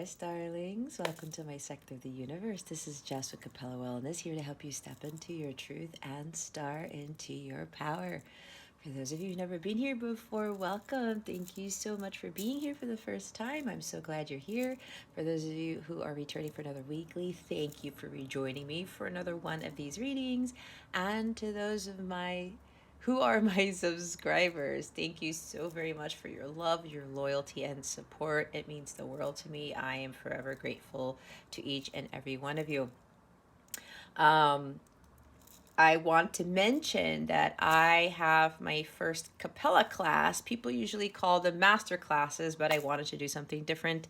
Yes, darlings. Welcome to my sector of the universe. This is Jess with Capella Wellness, here to help you step into your truth and star into your power. For those of you who've never been here before, welcome. Thank you so much for being here for the first time. I'm so glad you're here. For those of you who are returning for another weekly, thank you for rejoining me for another one of these readings. And to those of my who are my subscribers, thank you so very much for your love, your loyalty, and support. It means the world to me. I am forever grateful to each and every one of you. I want to mention that I have my first Capella class. People usually call them master classes, but I wanted to do something different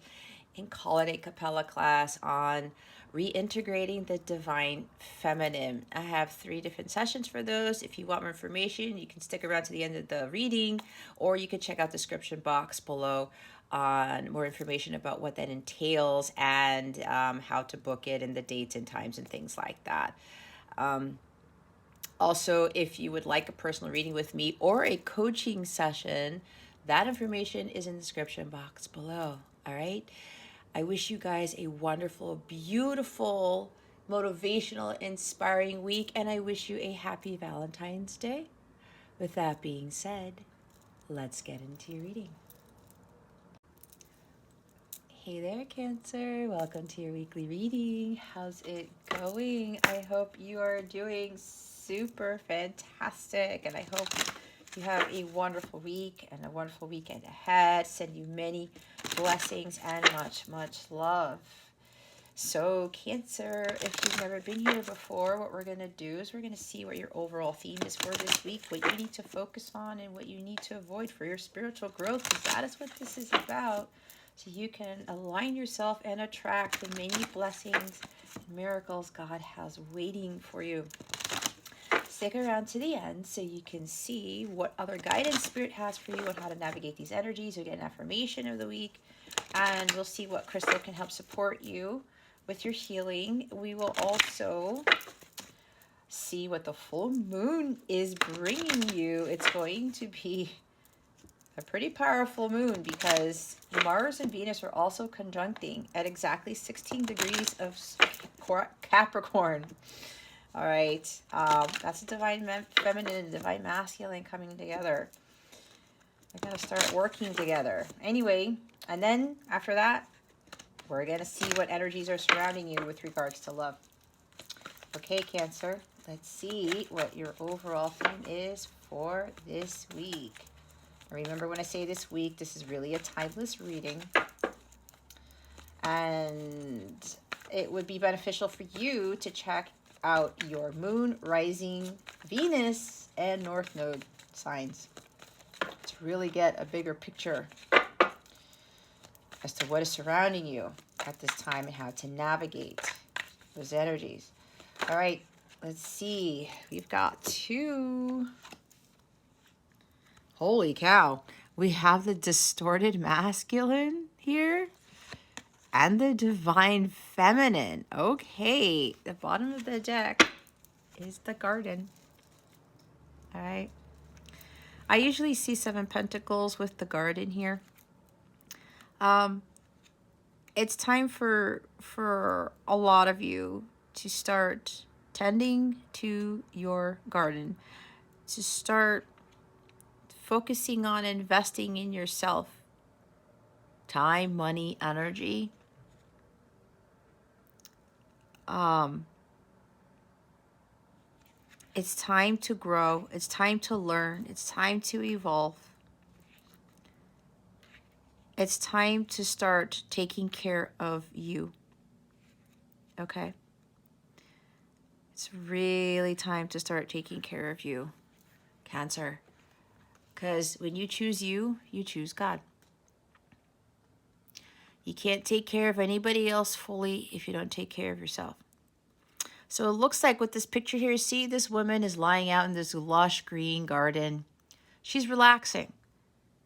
and call it a Capella class on reintegrating the divine feminine. I have 3 different sessions for those. If you want more information, you can stick around to the end of the reading, or you can check out the description box below on more information about what that entails and how to book it and the dates and times and things like that. Also, if you would like a personal reading with me or a coaching session, that information is in the description box below. All right. I wish you guys a wonderful, beautiful, motivational, inspiring week, and I wish you a happy Valentine's Day. With that being said, let's get into your reading. Hey there, Cancer. Welcome to your weekly reading. How's it going? I hope you are doing super fantastic, and I hope you have a wonderful week and a wonderful weekend ahead. Send you many blessings and much, much love. So, Cancer, if you've never been here before, what we're going to do is we're going to see what your overall theme is for this week, what you need to focus on, and what you need to avoid for your spiritual growth, because that is what this is about. So you can align yourself and attract the many blessings and miracles God has waiting for you. Stick around to the end so you can see what other guidance Spirit has for you on how to navigate these energies. You'll get an affirmation of the week, and we'll see what crystal can help support you with your healing. We will also see what the full moon is bringing you. It's going to be a pretty powerful moon because Mars and Venus are also conjuncting at exactly 16 degrees of Capricorn. All right, that's a divine feminine and divine masculine coming together. They're going to start working together. Anyway, and then after that, we're going to see what energies are surrounding you with regards to love. Okay, Cancer, let's see what your overall theme is for this week. Remember, when I say this week, this is really a timeless reading. And it would be beneficial for you to check out your moon, rising, Venus, and north node signs to really get a bigger picture as to what is surrounding you at this time and how to navigate those energies. All right, let's see. We've got 2. Holy cow. We have the distorted masculine here and the divine feminine. Okay, the bottom of the deck is the garden. All right. I usually see 7 pentacles with the garden here. It's time for a lot of you to start tending to your garden, to start focusing on investing in yourself. Time, money, energy. It's time to grow. It's time to learn. It's time to evolve. It's time to start taking care of you. Okay? It's really time to start taking care of you, Cancer. Because when you choose you, you choose God. You can't take care of anybody else fully if you don't take care of yourself. So it looks like with this picture here, see, this woman is lying out in this lush green garden. She's relaxing,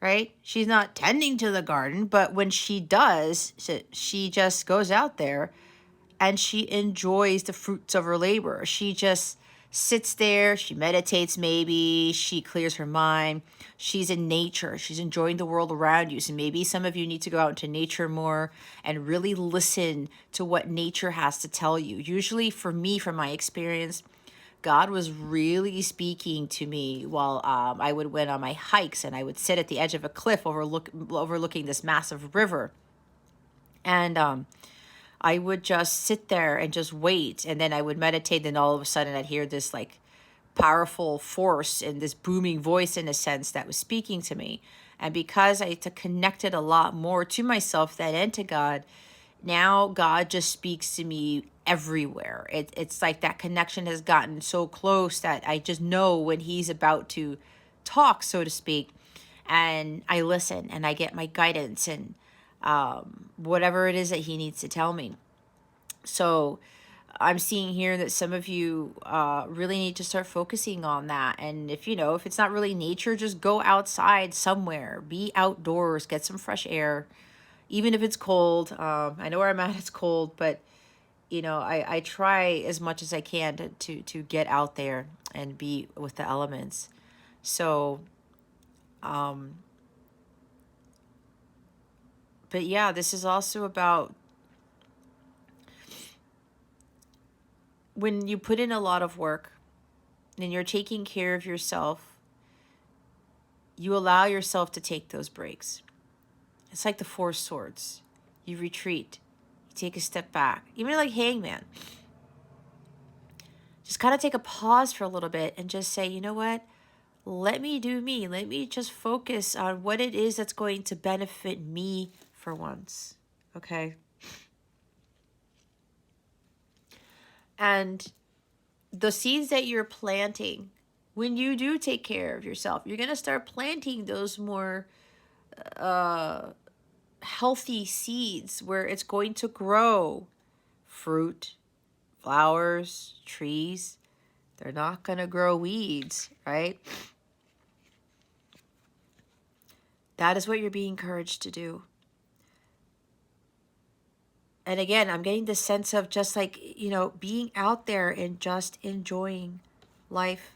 right? She's not tending to the garden, but when she does, she just goes out there and she enjoys the fruits of her labor. She just sits there, she meditates maybe, she clears her mind, she's in nature, she's enjoying the world around you. So maybe some of you need to go out into nature more and really listen to what nature has to tell you. Usually for me, from my experience, God was really speaking to me while I would went on my hikes, and I would sit at the edge of a cliff overlooking this massive river. And I would just sit there and just wait. And then I would meditate. Then all of a sudden I'd hear this like powerful force and this booming voice, in a sense, that was speaking to me. And because I connected a lot more to myself then and to God, now God just speaks to me everywhere. It's like that connection has gotten so close that I just know when he's about to talk, so to speak. And I listen and I get my guidance and whatever it is that he needs to tell me. So I'm seeing here that some of you really need to start focusing on that. And if if it's not really nature, just go outside somewhere, be outdoors, get some fresh air, even if it's cold. I know where I'm at, it's cold, but I try as much as I can to get out there and be with the elements. So, but yeah, this is also about when you put in a lot of work and you're taking care of yourself, you allow yourself to take those breaks. It's like the Four Swords. You retreat, you take a step back, even like Hangman. Just kind of take a pause for a little bit and just say, you know what? Let me do me. Let me just focus on what it is that's going to benefit me for once. Okay? And the seeds that you're planting, when you do take care of yourself, you're going to start planting those more healthy seeds where it's going to grow fruit, flowers, trees. They're not going to grow weeds, right? That is what you're being encouraged to do. And again, I'm getting the sense of just like, being out there and just enjoying life.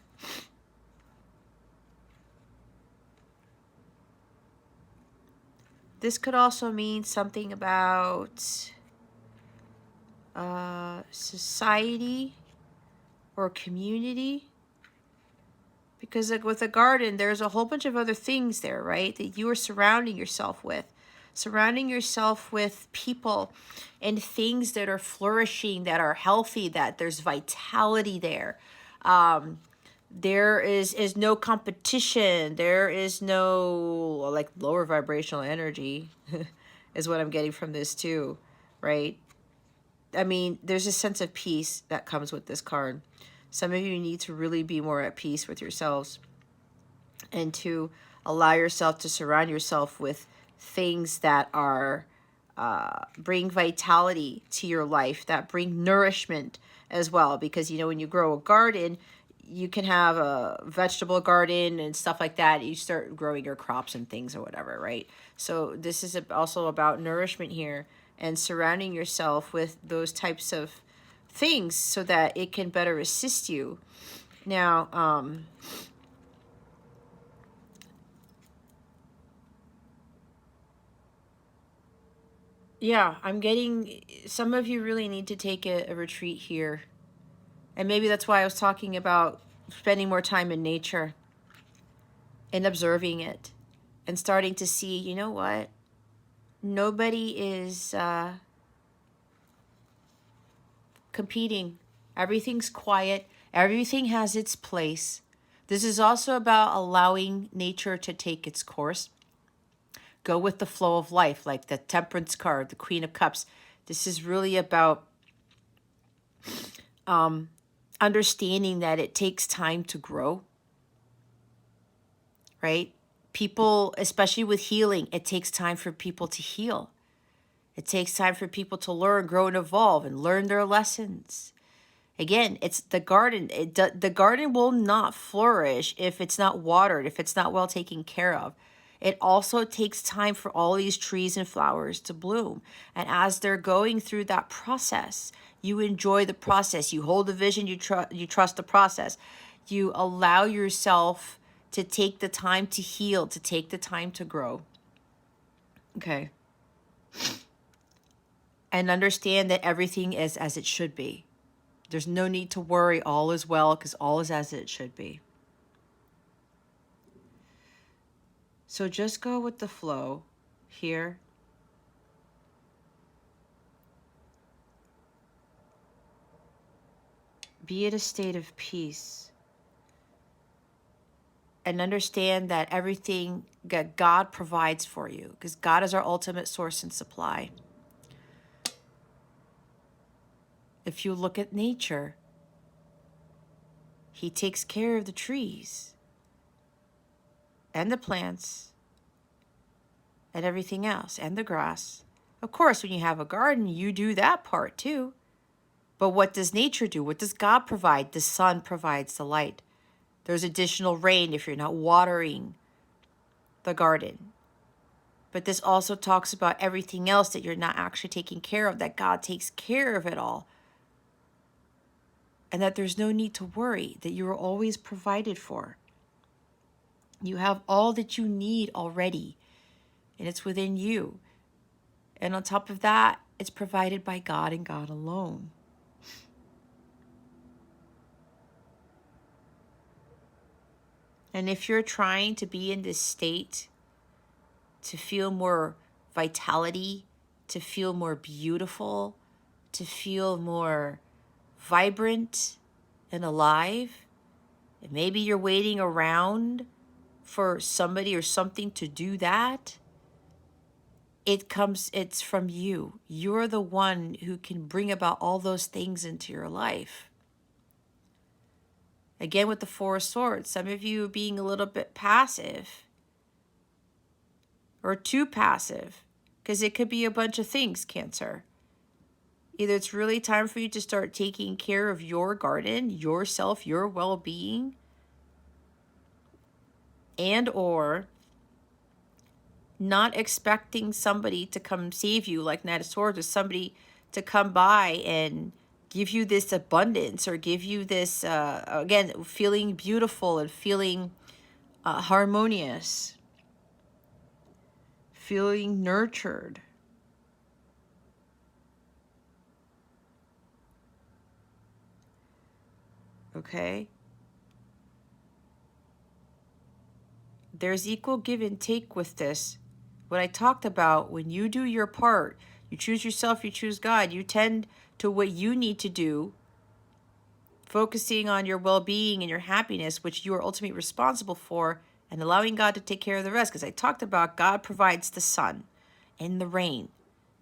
This could also mean something about society or community. Because like with a garden, there's a whole bunch of other things there, right? That you are surrounding yourself with. Surrounding yourself with people and things that are flourishing, that are healthy, that there's vitality there. There is no competition. There is no like lower vibrational energy is what I'm getting from this too, right? I mean, there's a sense of peace that comes with this card. Some of you need to really be more at peace with yourselves and to allow yourself to surround yourself with things that are bring vitality to your life, that bring nourishment as well. Because, when you grow a garden, you can have a vegetable garden and stuff like that. You start growing your crops and things or whatever, right? So this is also about nourishment here and surrounding yourself with those types of things so that it can better assist you. Now, yeah, I'm getting some of you really need to take a retreat here. And maybe that's why I was talking about spending more time in nature and observing it and starting to see, you know what? Nobody is competing. Everything's quiet. Everything has its place. This is also about allowing nature to take its course. Go with the flow of life, like the Temperance card, the Queen of Cups. This is really about understanding that it takes time to grow, right? People, especially with healing, it takes time for people to heal. It takes time for people to learn, grow, and evolve and learn their lessons. Again, it's the garden. The garden will not flourish if it's not watered, if it's not well taken care of. It also takes time for all these trees and flowers to bloom. And as they're going through that process, You enjoy the process. You hold the vision. You trust the process. You allow yourself to take the time to heal, to take the time to grow. Okay. And understand that everything is as it should be. There's no need to worry. All is well because all is as it should be. So just go with the flow here. Be in a state of peace. And understand that everything that God provides for you, because God is our ultimate source and supply. If you look at nature, He takes care of the trees and the plants and everything else and the grass. Of course, when you have a garden, you do that part too. But what does nature do? What does God provide? The sun provides the light. There's additional rain if you're not watering the garden. But this also talks about everything else that you're not actually taking care of, that God takes care of it all. And that there's no need to worry, that you are always provided for. You have all that you need already, and it's within you. And on top of that, it's provided by God and God alone. And if you're trying to be in this state, to feel more vitality, to feel more beautiful, to feel more vibrant and alive, and maybe you're waiting around for somebody or something to do that, it's from you. You're the one who can bring about all those things into your life. Again, with the Four of Swords, some of you are being a little bit passive or too passive, because it could be a bunch of things, Cancer. Either it's really time for you to start taking care of your garden, yourself, your well-being, and or not expecting somebody to come save you like Knight of Swords, or somebody to come by and give you this abundance or give you this, again, feeling beautiful and feeling harmonious, feeling nurtured. Okay? There's equal give and take with this. What I talked about, when you do your part, you choose yourself, you choose God, you tend to what you need to do, focusing on your well-being and your happiness, which you are ultimately responsible for, and allowing God to take care of the rest. Because I talked about God provides the sun and the rain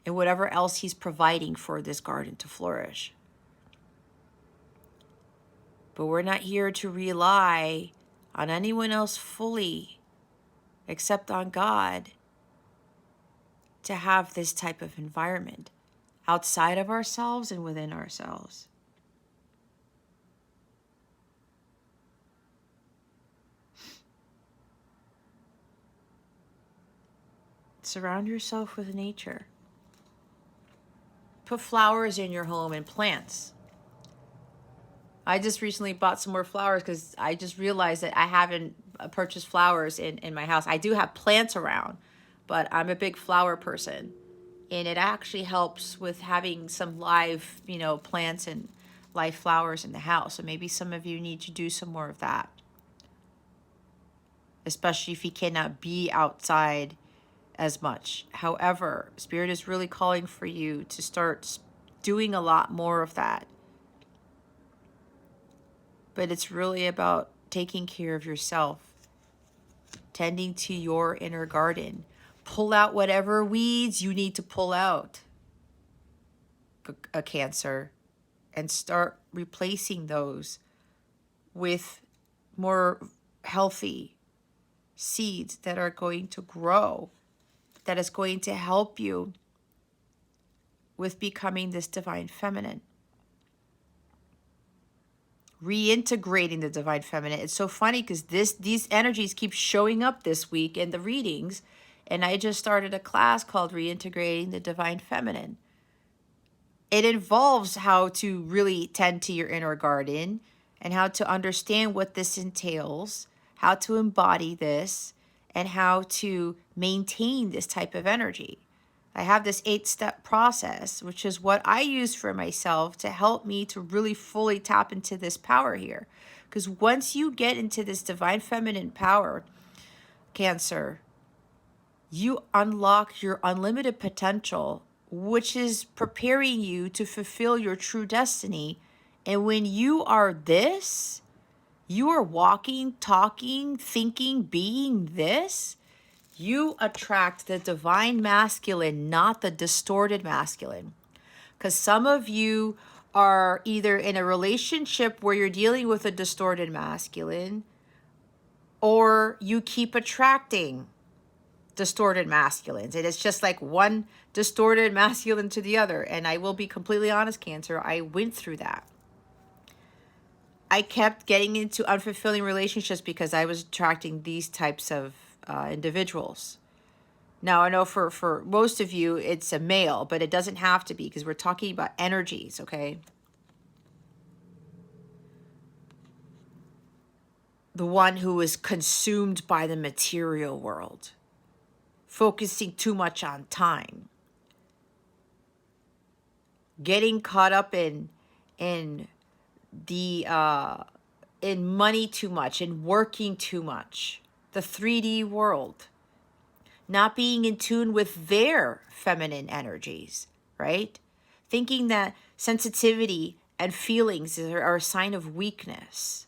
and whatever else He's providing for this garden to flourish. But we're not here to rely on anyone else fully except on God to have this type of environment outside of ourselves and within ourselves. Surround yourself with nature. Put flowers in your home and plants. I just recently bought some more flowers because I just realized that I haven't purchased flowers in my house. I do have plants around, but I'm a big flower person. And it actually helps with having some live, plants and live flowers in the house. So maybe some of you need to do some more of that. Especially if you cannot be outside as much. However, Spirit is really calling for you to start doing a lot more of that. But it's really about taking care of yourself, tending to your inner garden. Pull out whatever weeds you need to pull out, a Cancer, and start replacing those with more healthy seeds that are going to grow, that is going to help you with becoming this divine feminine. Reintegrating the divine feminine. It's so funny because these energies keep showing up this week in the readings, and I just started a class called Reintegrating the Divine Feminine. it involves how to really tend to your inner garden and how to understand what this entails, how to embody this, and how to maintain this type of energy. I have this 8-step process, which is what I use for myself to help me to really fully tap into this power here. Because once you get into this divine feminine power, Cancer, you unlock your unlimited potential, which is preparing you to fulfill your true destiny. And when you are this, you are walking, talking, thinking, being this, you attract the divine masculine, not the distorted masculine. Because some of you are either in a relationship where you're dealing with a distorted masculine, or you keep attracting distorted masculines. And it's just like one distorted masculine to the other. And I will be completely honest, Cancer, I went through that. I kept getting into unfulfilling relationships because I was attracting these types of individuals. Now, I know for most of you, it's a male, but it doesn't have to be because we're talking about energies, okay? The one who is consumed by the material world, focusing too much on time, getting caught up in the in money too much, in working too much, the 3D world, not being in tune with their feminine energies, right? Thinking that sensitivity and feelings are a sign of weakness.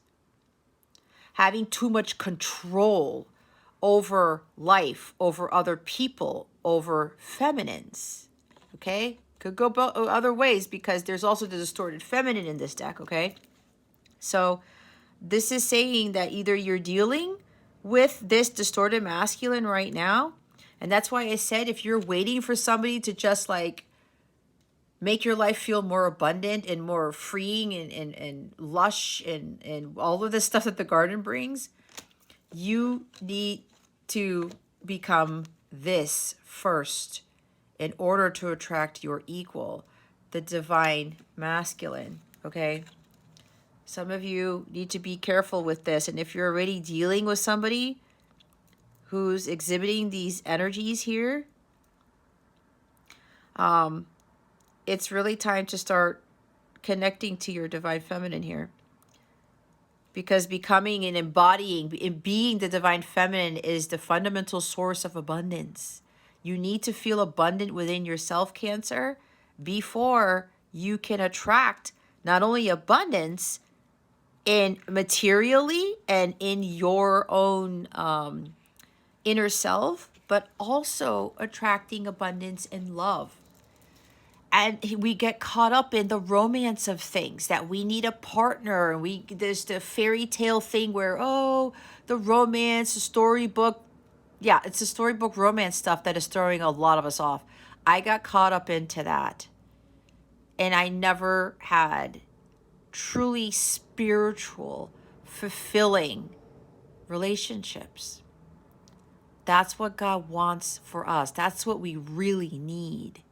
Having too much control over life, over other people, over feminines, okay? Could go other ways because there's also the distorted feminine in this deck, okay? So this is saying that either you're dealing with this distorted masculine right now, and that's why I said if you're waiting for somebody to just like make your life feel more abundant and more freeing and lush and all of the stuff that the garden brings, you need to become this first in order to attract your equal, the divine masculine, okay? Some of you need to be careful with this. And if you're already dealing with somebody who's exhibiting these energies here, it's really time to start connecting to your divine feminine here. Because becoming and embodying and being the divine feminine is the fundamental source of abundance. You need to feel abundant within yourself, Cancer, before you can attract not only abundance in materially and in your own inner self, but also attracting abundance in love. And we get caught up in the romance of things, that we need a partner. And there's the fairy tale thing where, oh, the romance, the storybook. Yeah, it's the storybook romance stuff that is throwing a lot of us off. I got caught up into that. And I never had truly spiritual, fulfilling relationships. That's what God wants for us. That's what we really need.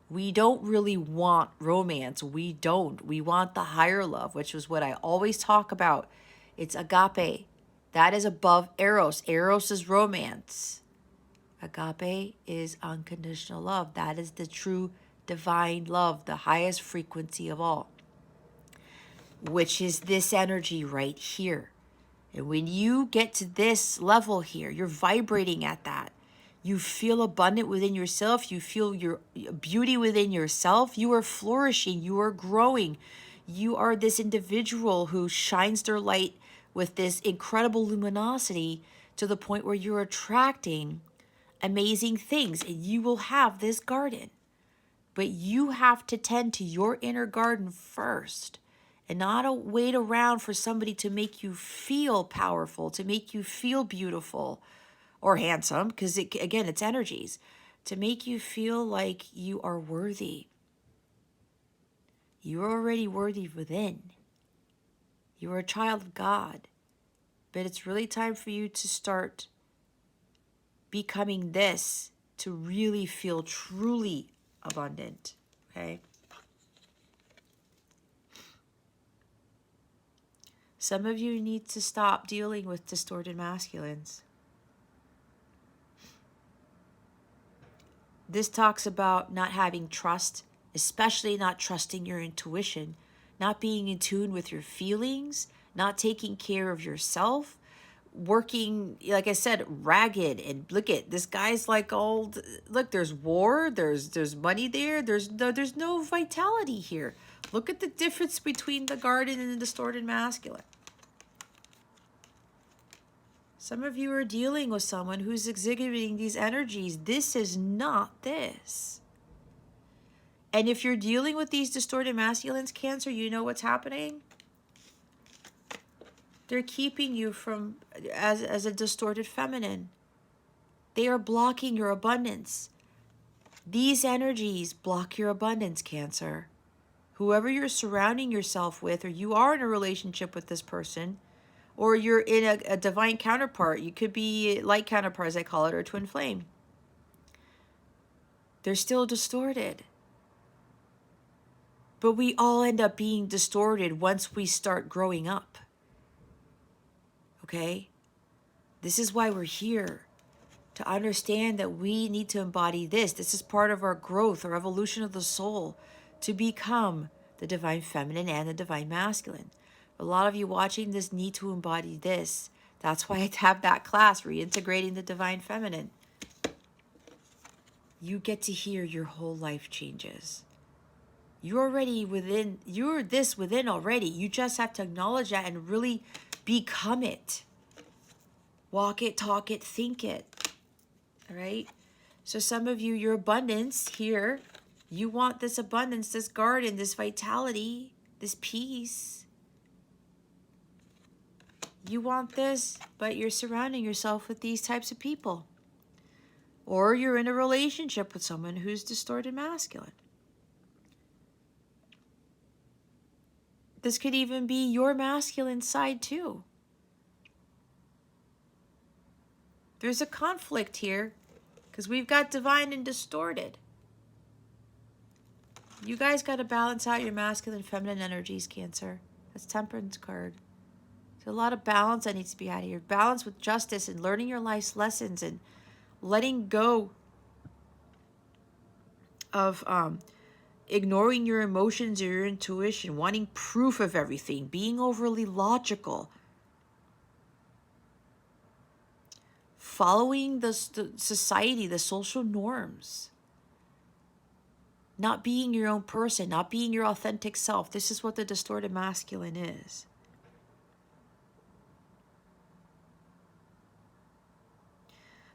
We don't really want romance. We don't. We want the higher love, which is what I always talk about. It's agape. That is above eros. Eros is romance. Agape is unconditional love. That is the true divine love, the highest frequency of all, which is this energy right here. And when you get to this level here, you're vibrating at that. You feel abundant within yourself. You feel your beauty within yourself. You are flourishing. You are growing. You are this individual who shines their light with this incredible luminosity to the point where you're attracting amazing things. And you will have this garden. But you have to tend to your inner garden first. And not wait around for somebody to make you feel powerful, to make you feel beautiful or handsome, because again, it's energies, to make you feel like you are worthy. You're already worthy within. You are a child of God. But it's really time for you to start becoming this to really feel truly abundant, okay? Some of you need to stop dealing with distorted masculines. This talks about not having trust, especially not trusting your intuition, not being in tune with your feelings, not taking care of yourself, working, like I said, ragged. And look at this guy's like old. Look, there's war, there's money there, there's no vitality here. Look at the difference between the garden and the distorted masculine. Some of you are dealing with someone who's exhibiting these energies. This is not this. And if you're dealing with these distorted masculines, Cancer, you know what's happening? They're keeping you from as a distorted feminine. They are blocking your abundance. These energies block your abundance, Cancer. Whoever you're surrounding yourself with, or you are in a relationship with this person, or you're in a divine counterpart. You could be light counterpart, as I call it, or twin flame. They're still distorted. But we all end up being distorted once we start growing up. Okay? This is why we're here. To understand that we need to embody this. This is part of our growth, our evolution of the soul, to become the divine feminine and the divine masculine. A lot of you watching this need to embody this. That's why I have that class, Reintegrating the Divine Feminine. You get to hear your whole life changes. You're already within, you're this within already. You just have to acknowledge that and really become it. Walk it, talk it, think it. All right? So some of you, your abundance here, you want this abundance, this garden, this vitality, this peace. You want this, but you're surrounding yourself with these types of people. Or you're in a relationship with someone who's distorted masculine. This could even be your masculine side too. There's a conflict here because we've got divine and distorted. You guys got to balance out your masculine and feminine energies, Cancer. That's Temperance card. There's a lot of balance that needs to be out here. Balance with justice and learning your life's lessons and letting go of ignoring your emotions or your intuition, wanting proof of everything, being overly logical, following the society, the social norms, not being your own person, not being your authentic self. This is what the distorted masculine is.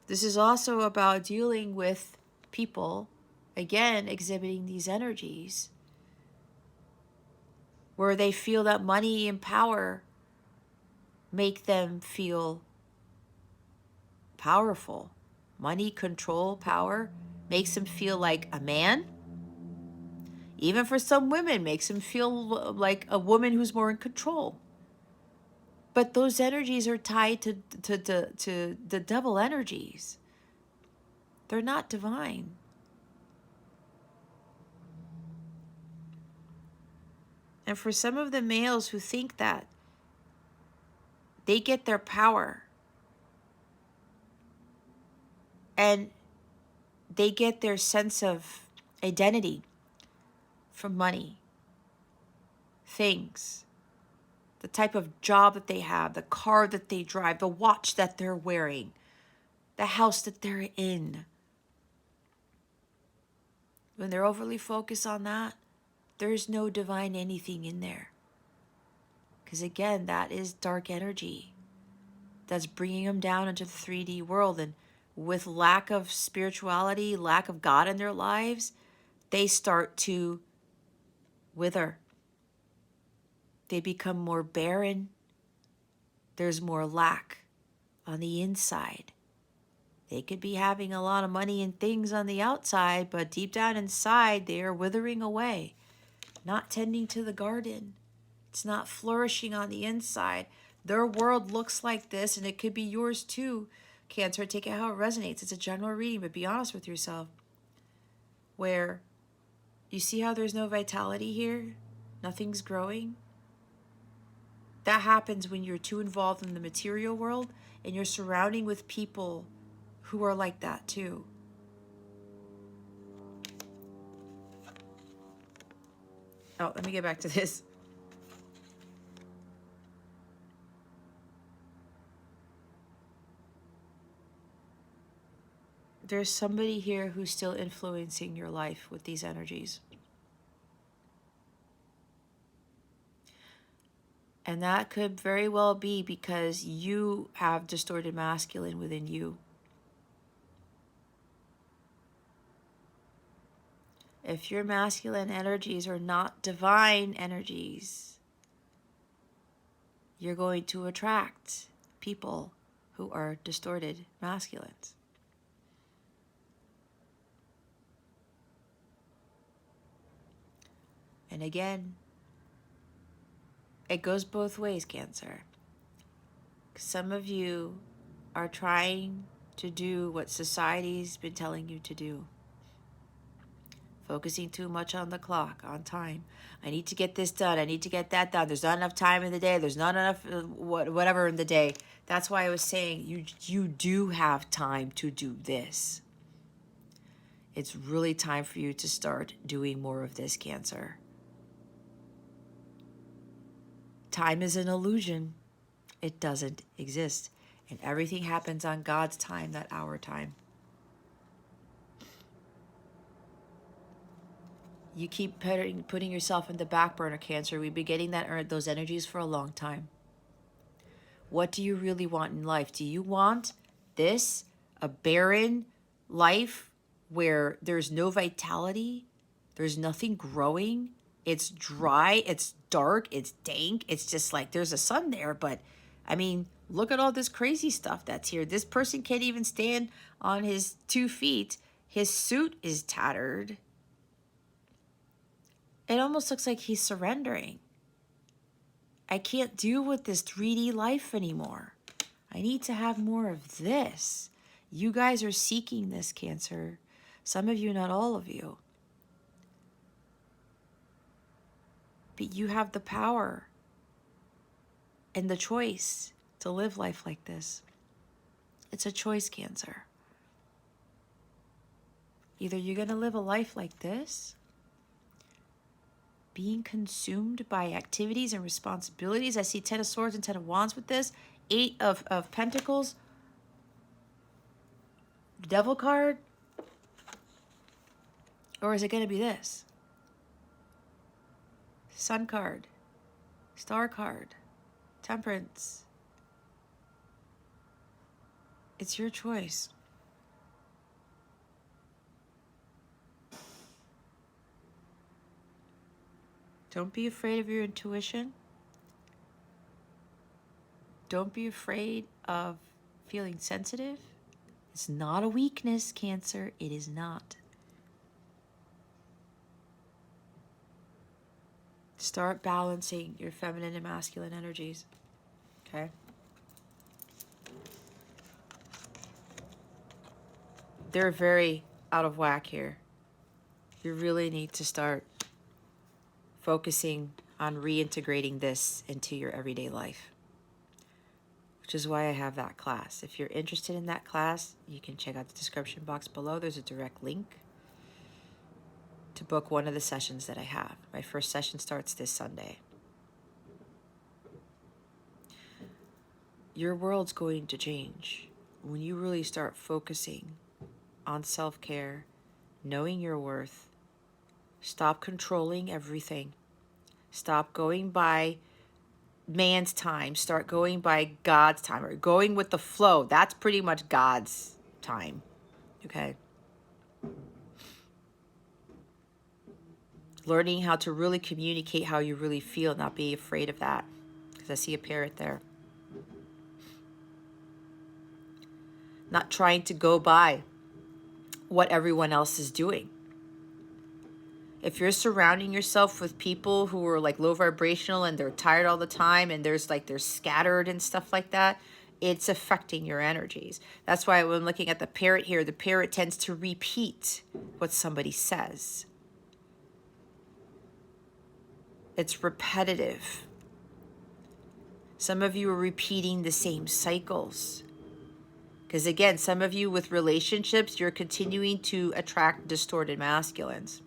This is also about dealing with people, again, exhibiting these energies, where they feel that money and power make them feel powerful. Money, control, power makes them feel like a man. Even for some women, makes them feel like a woman who's more in control. But those energies are tied to the devil energies. They're not divine. And for some of the males who think that they get their power and they get their sense of identity from money, things, the type of job that they have, the car that they drive, the watch that they're wearing, the house that they're in. When they're overly focused on that, there's no divine anything in there. Because again, that is dark energy that's bringing them down into the 3D world. And with lack of spirituality, lack of God in their lives, they start to wither. They become more barren. There's more lack on the inside. They could be having a lot of money and things on the outside, but deep down inside, they are withering away, not tending to the garden. It's not flourishing on the inside. Their world looks like this, and it could be yours too, Cancer. Take it how it resonates. It's a general reading, but be honest with yourself. Where you see how there's no vitality here? Nothing's growing. That happens when you're too involved in the material world and you're surrounding with people who are like that too. Oh, let me get back to this. There's somebody here who's still influencing your life with these energies. And that could very well be because you have distorted masculine within you. If your masculine energies are not divine energies, you're going to attract people who are distorted masculines. And again, it goes both ways, Cancer. Some of you are trying to do what society's been telling you to do. Focusing too much on the clock, on time. I need to get this done. I need to get that done. There's not enough time in the day. There's not enough whatever in the day. That's why I was saying you do have time to do this. It's really time for you to start doing more of this, Cancer. Time is an illusion. It doesn't exist. And everything happens on God's time, not our time. You keep putting yourself in the back burner, Cancer. We've been getting those energies for a long time. What do you really want in life? Do you want this, a barren life where there's no vitality, there's nothing growing, it's dry, it's dark, it's dank, it's just like there's a sun there, but I mean, look at all this crazy stuff that's here. This person can't even stand on his 2 feet. His suit is tattered. It almost looks like he's surrendering. I can't deal with this 3D life anymore. I need to have more of this. You guys are seeking this, Cancer. Some of you, not all of you. But you have the power and the choice to live life like this. It's a choice, Cancer. Either you're going to live a life like this, being consumed by activities and responsibilities. I see 10 of Swords and 10 of Wands with this. 8 of Pentacles. Devil card. Or is it going to be this? Sun card. Star card. Temperance. It's your choice. Don't be afraid of your intuition. Don't be afraid of feeling sensitive. It's not a weakness, Cancer. It is not. Start balancing your feminine and masculine energies. Okay? They're very out of whack here. You really need to start focusing on reintegrating this into your everyday life, which is why I have that class. If you're interested in that class, you can check out the description box below. There's a direct link to book one of the sessions that I have. My first session starts this Sunday. Your world's going to change when you really start focusing on self-care, knowing your worth. Stop controlling everything. Stop going by man's time. Start going by God's time, or going with the flow. That's pretty much God's time. Okay? Learning how to really communicate how you really feel, not be afraid of that. Because I see a parrot there. Not trying to go by what everyone else is doing. If you're surrounding yourself with people who are like low vibrational and they're tired all the time and they're scattered and stuff like that, it's affecting your energies. That's why when looking at the parrot here, the parrot tends to repeat what somebody says. It's repetitive. Some of you are repeating the same cycles. Because again, some of you with relationships, you're continuing to attract distorted masculines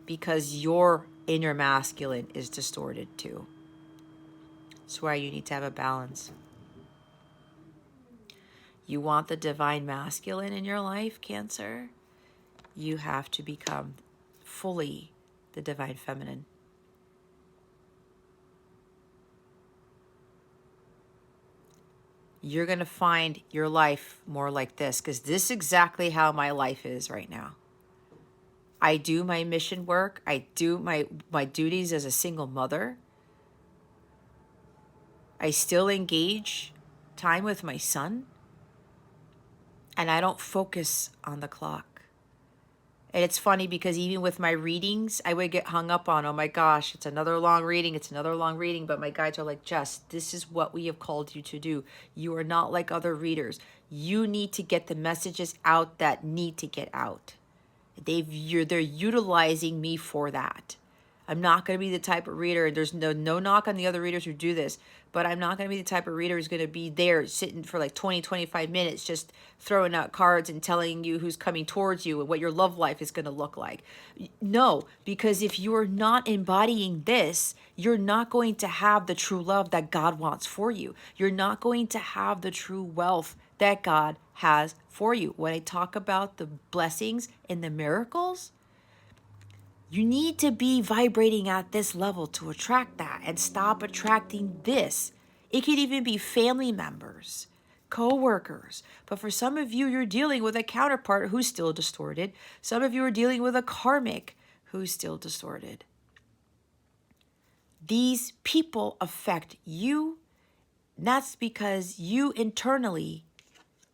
because your inner masculine is distorted too. That's why you need to have a balance. You want the divine masculine in your life, Cancer? You have to become fully the divine feminine. You're going to find your life more like this, because this is exactly how my life is right now. I do my mission work. I do my duties as a single mother. I still engage time with my son. And I don't focus on the clock. And it's funny because even with my readings, I would get hung up on, oh my gosh, it's another long reading. It's another long reading. But my guides are like, Jess, this is what we have called you to do. You are not like other readers. You need to get the messages out that need to get out. They're utilizing me for that. I'm not going to be the type of reader, there's no knock on the other readers who do this, but I'm not going to be the type of reader who's going to be there sitting for like 20, 25 minutes just throwing out cards and telling you who's coming towards you and what your love life is going to look like. No, because if you are not embodying this, you're not going to have the true love that God wants for you. You're not going to have the true wealth that God has for you. When I talk about the blessings and the miracles, you need to be vibrating at this level to attract that and stop attracting this. It could even be family members, co-workers. But for some of you, you're dealing with a counterpart who's still distorted. Some of you are dealing with a karmic who's still distorted. These people affect you. And that's because you internally,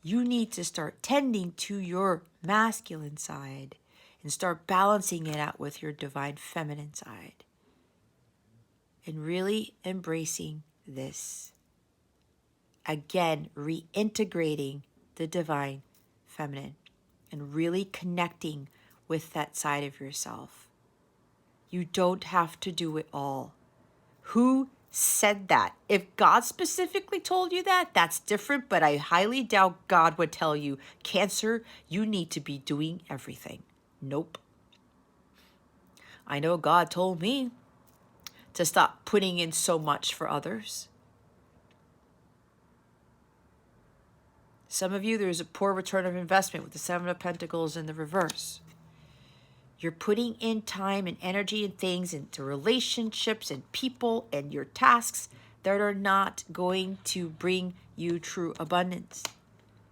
you need to start tending to your masculine side and start balancing it out with your divine feminine side. And really embracing this. Again, reintegrating the divine feminine and really connecting with that side of yourself. You don't have to do it all. Who said that? If God specifically told you that, that's different, but I highly doubt God would tell you, Cancer, you need to be doing everything. Nope. I know God told me to stop putting in so much for others. Some of you, there's a poor return of investment with the Seven of Pentacles in the reverse. You're putting in time and energy and things into relationships and people and your tasks that are not going to bring you true abundance.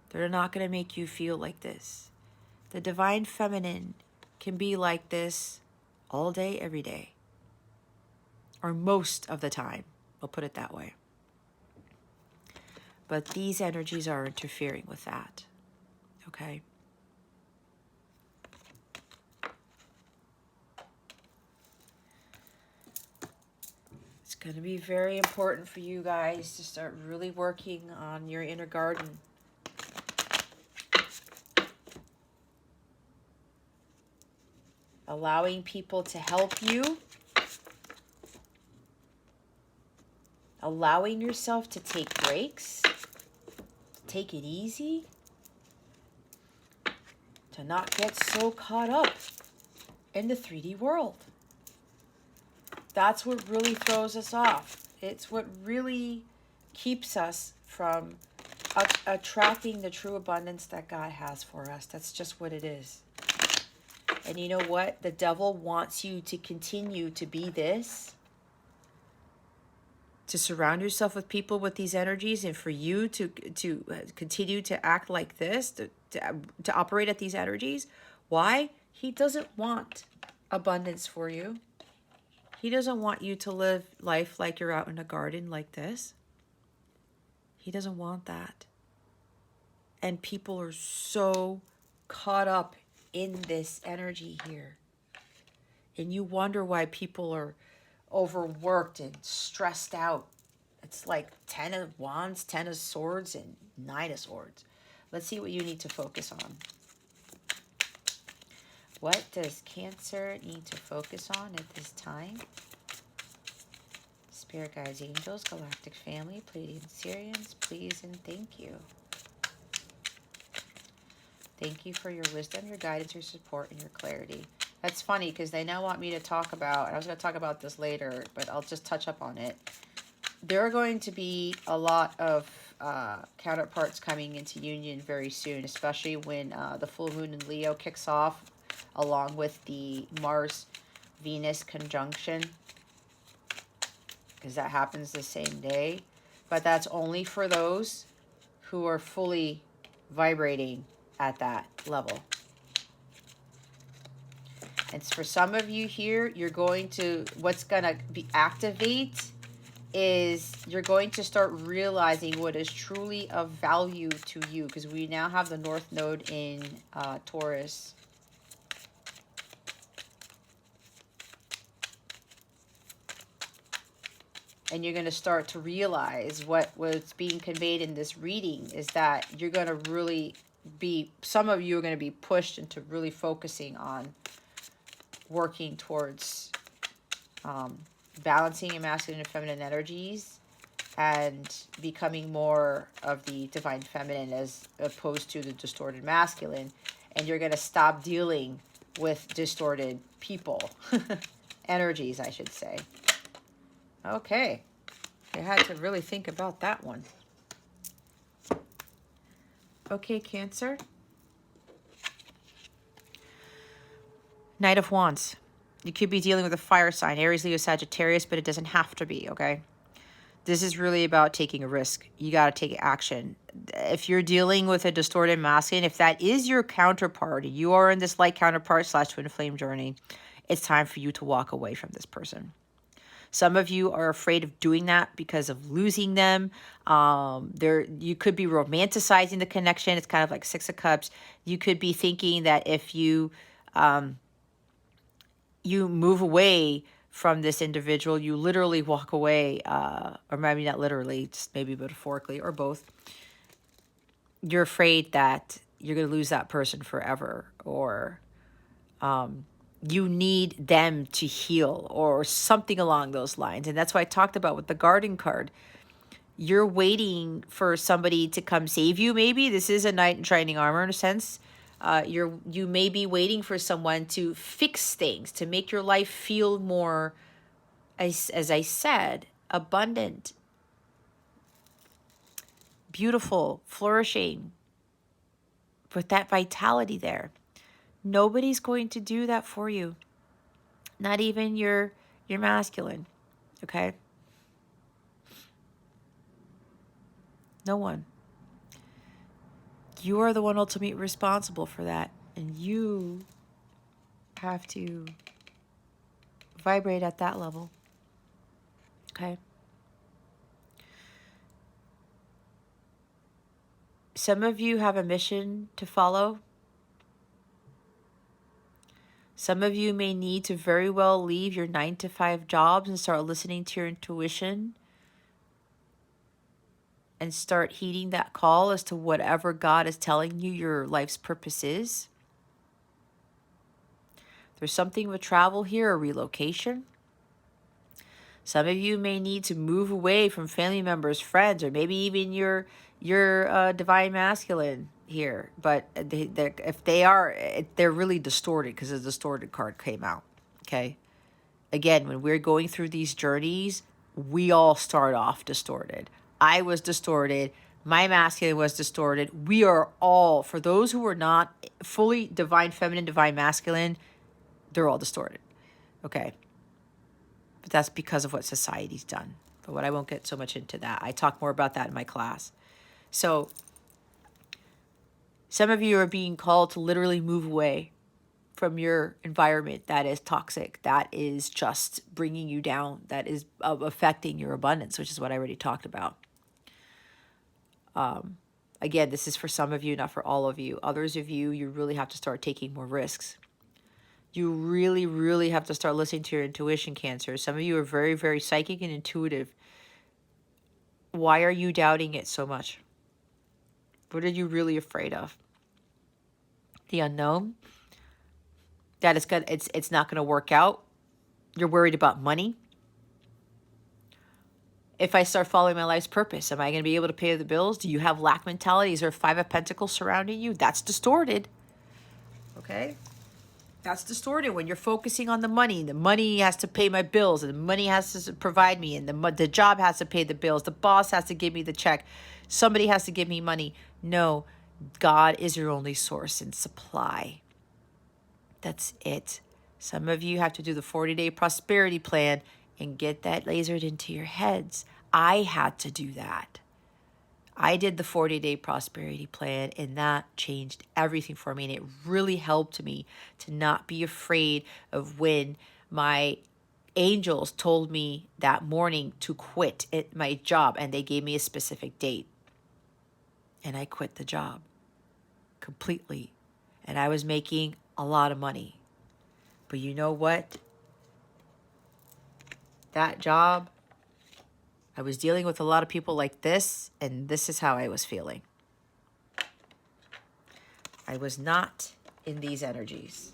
They're not going to make you feel like this. The divine feminine can be like this all day, every day. Or most of the time. We'll put it that way. But these energies are interfering with that. Okay? It's going to be very important for you guys to start really working on your inner garden. Allowing people to help you. Allowing yourself to take breaks. To take it easy. To not get so caught up in the 3D world. That's what really throws us off. It's what really keeps us from attracting the true abundance that God has for us. That's just what it is. And you know what? The devil wants you to continue to be this. To surround yourself with people with these energies, and for you to continue to act like this, to operate at these energies. Why? He doesn't want abundance for you. He doesn't want you to live life like you're out in a garden like this. He doesn't want that. And people are so caught up in this energy here. And you wonder why people are overworked and stressed out. It's like 10 of Wands, 10 of Swords, and 9 of Swords. Let's see what you need to focus on. What does Cancer need to focus on at this time? Spirit guides, angels, galactic family, Pleiadian Syrians, please and thank you. Thank you for your wisdom, your guidance, your support, and your clarity. That's funny because they now want me to talk about, and I was going to talk about this later, but I'll just touch up on it. There are going to be a lot of counterparts coming into union very soon, especially when the full moon in Leo kicks off, along with the Mars-Venus conjunction, because that happens the same day. But that's only for those who are fully vibrating at that level. And for some of you here, you're going to, what's going to be activate is you're going to start realizing what is truly of value to you, because we now have the North Node in Taurus. And you're going to start to realize what's being conveyed in this reading is that you're going to really be, some of you are going to be pushed into really focusing on working towards balancing your masculine and feminine energies and becoming more of the divine feminine as opposed to the distorted masculine. And you're going to stop dealing with distorted people. Energies, I should say. Okay. I had to really think about that one. Okay, Cancer. Knight of Wands. You could be dealing with a fire sign, Aries, Leo, Sagittarius, but it doesn't have to be, okay? This is really about taking a risk. You got to take action. If you're dealing with a distorted masculine, if that is your counterpart, you are in this light counterpart / twin flame journey, it's time for you to walk away from this person. Some of you are afraid of doing that because of losing them. You could be romanticizing the connection. It's kind of like Six of Cups. You could be thinking that if you you move away from this individual, you literally walk away, or maybe not literally, just maybe metaphorically, or both. You're afraid that you're going to lose that person forever, or you need them to heal, or something along those lines. And that's why I talked about with the Garden card. You're waiting for somebody to come save you, maybe. This is a knight in shining armor in a sense. You may be waiting for someone to fix things, to make your life feel more, as I said, abundant, beautiful, flourishing, with that vitality there. Nobody's going to do that for you. Not even your masculine, okay? No one. You are the one ultimately responsible for that. And you have to vibrate at that level, okay? Some of you have a mission to follow. Some of you may need to very well leave your 9-to-5 jobs and start listening to your intuition and start heeding that call as to whatever God is telling you your life's purpose is. There's something with travel here, a relocation. Some of you may need to move away from family members, friends, or maybe even your divine masculine here. But if they are, they're really distorted because the distorted card came out. Okay. Again, when we're going through these journeys, we all start off distorted. I was distorted. My masculine was distorted. We are all, for those who are not fully divine feminine, divine masculine, they're all distorted. Okay. But that's because of what society's done. But I won't get so much into that. I talk more about that in my class. So some of you are being called to literally move away from your environment that is toxic, that is just bringing you down, that is affecting your abundance, which is what I already talked about. Again, this is for some of you, not for all of you. Others of you, you really have to start taking more risks. You really, really have to start listening to your intuition, Cancer. Some of you are very, very psychic and intuitive. Why are you doubting it so much? What are you really afraid of? The unknown? That it's not going to work out? You're worried about money? if I start following my life's purpose? Am I going to be able to pay the bills? Do you have lack mentality? Is there 5 of Pentacles surrounding you? That's distorted. Okay? That's distorted when you're focusing on the money. The money has to pay my bills, and the money has to provide me, and the job has to pay the bills. The boss has to give me the check. Somebody has to give me money. No, God is your only source and supply. That's it. Some of you have to do the 40-day prosperity plan and get that lasered into your heads. I had to do that. I did the 40-day prosperity plan, and that changed everything for me. And it really helped me to not be afraid of when my angels told me that morning to quit my job, and they gave me a specific date. And I quit the job completely. And I was making a lot of money. But you know what? That job, I was dealing with a lot of people like this, and this is how I was feeling. I was not in these energies.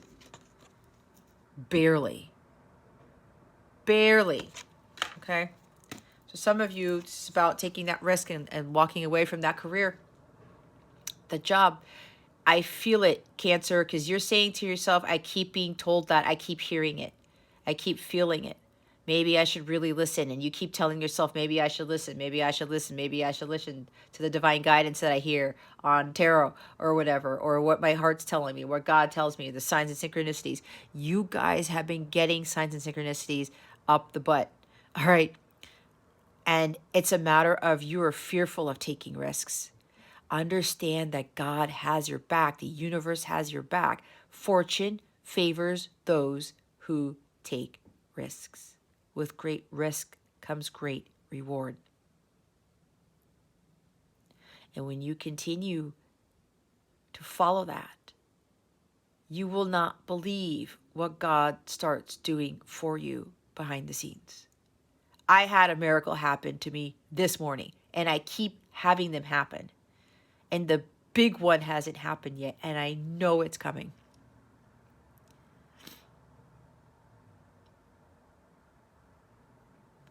Barely. Barely. Okay? So some of you, it's about taking that risk and walking away from that career, the job. I feel it, Cancer, because you're saying to yourself, I keep being told that. I keep hearing it. I keep feeling it. Maybe I should really listen. And you keep telling yourself, maybe I should listen. Maybe I should listen. Maybe I should listen to the divine guidance that I hear on tarot or whatever, or what my heart's telling me, what God tells me, the signs and synchronicities. You guys have been getting signs and synchronicities up the butt. All right. And it's a matter of you are fearful of taking risks. Understand that God has your back. The universe has your back. Fortune favors those who take risks. With great risk comes great reward. And when you continue to follow that, you will not believe what God starts doing for you behind the scenes. I had a miracle happen to me this morning, and I keep having them happen. And the big one hasn't happened yet, and I know it's coming.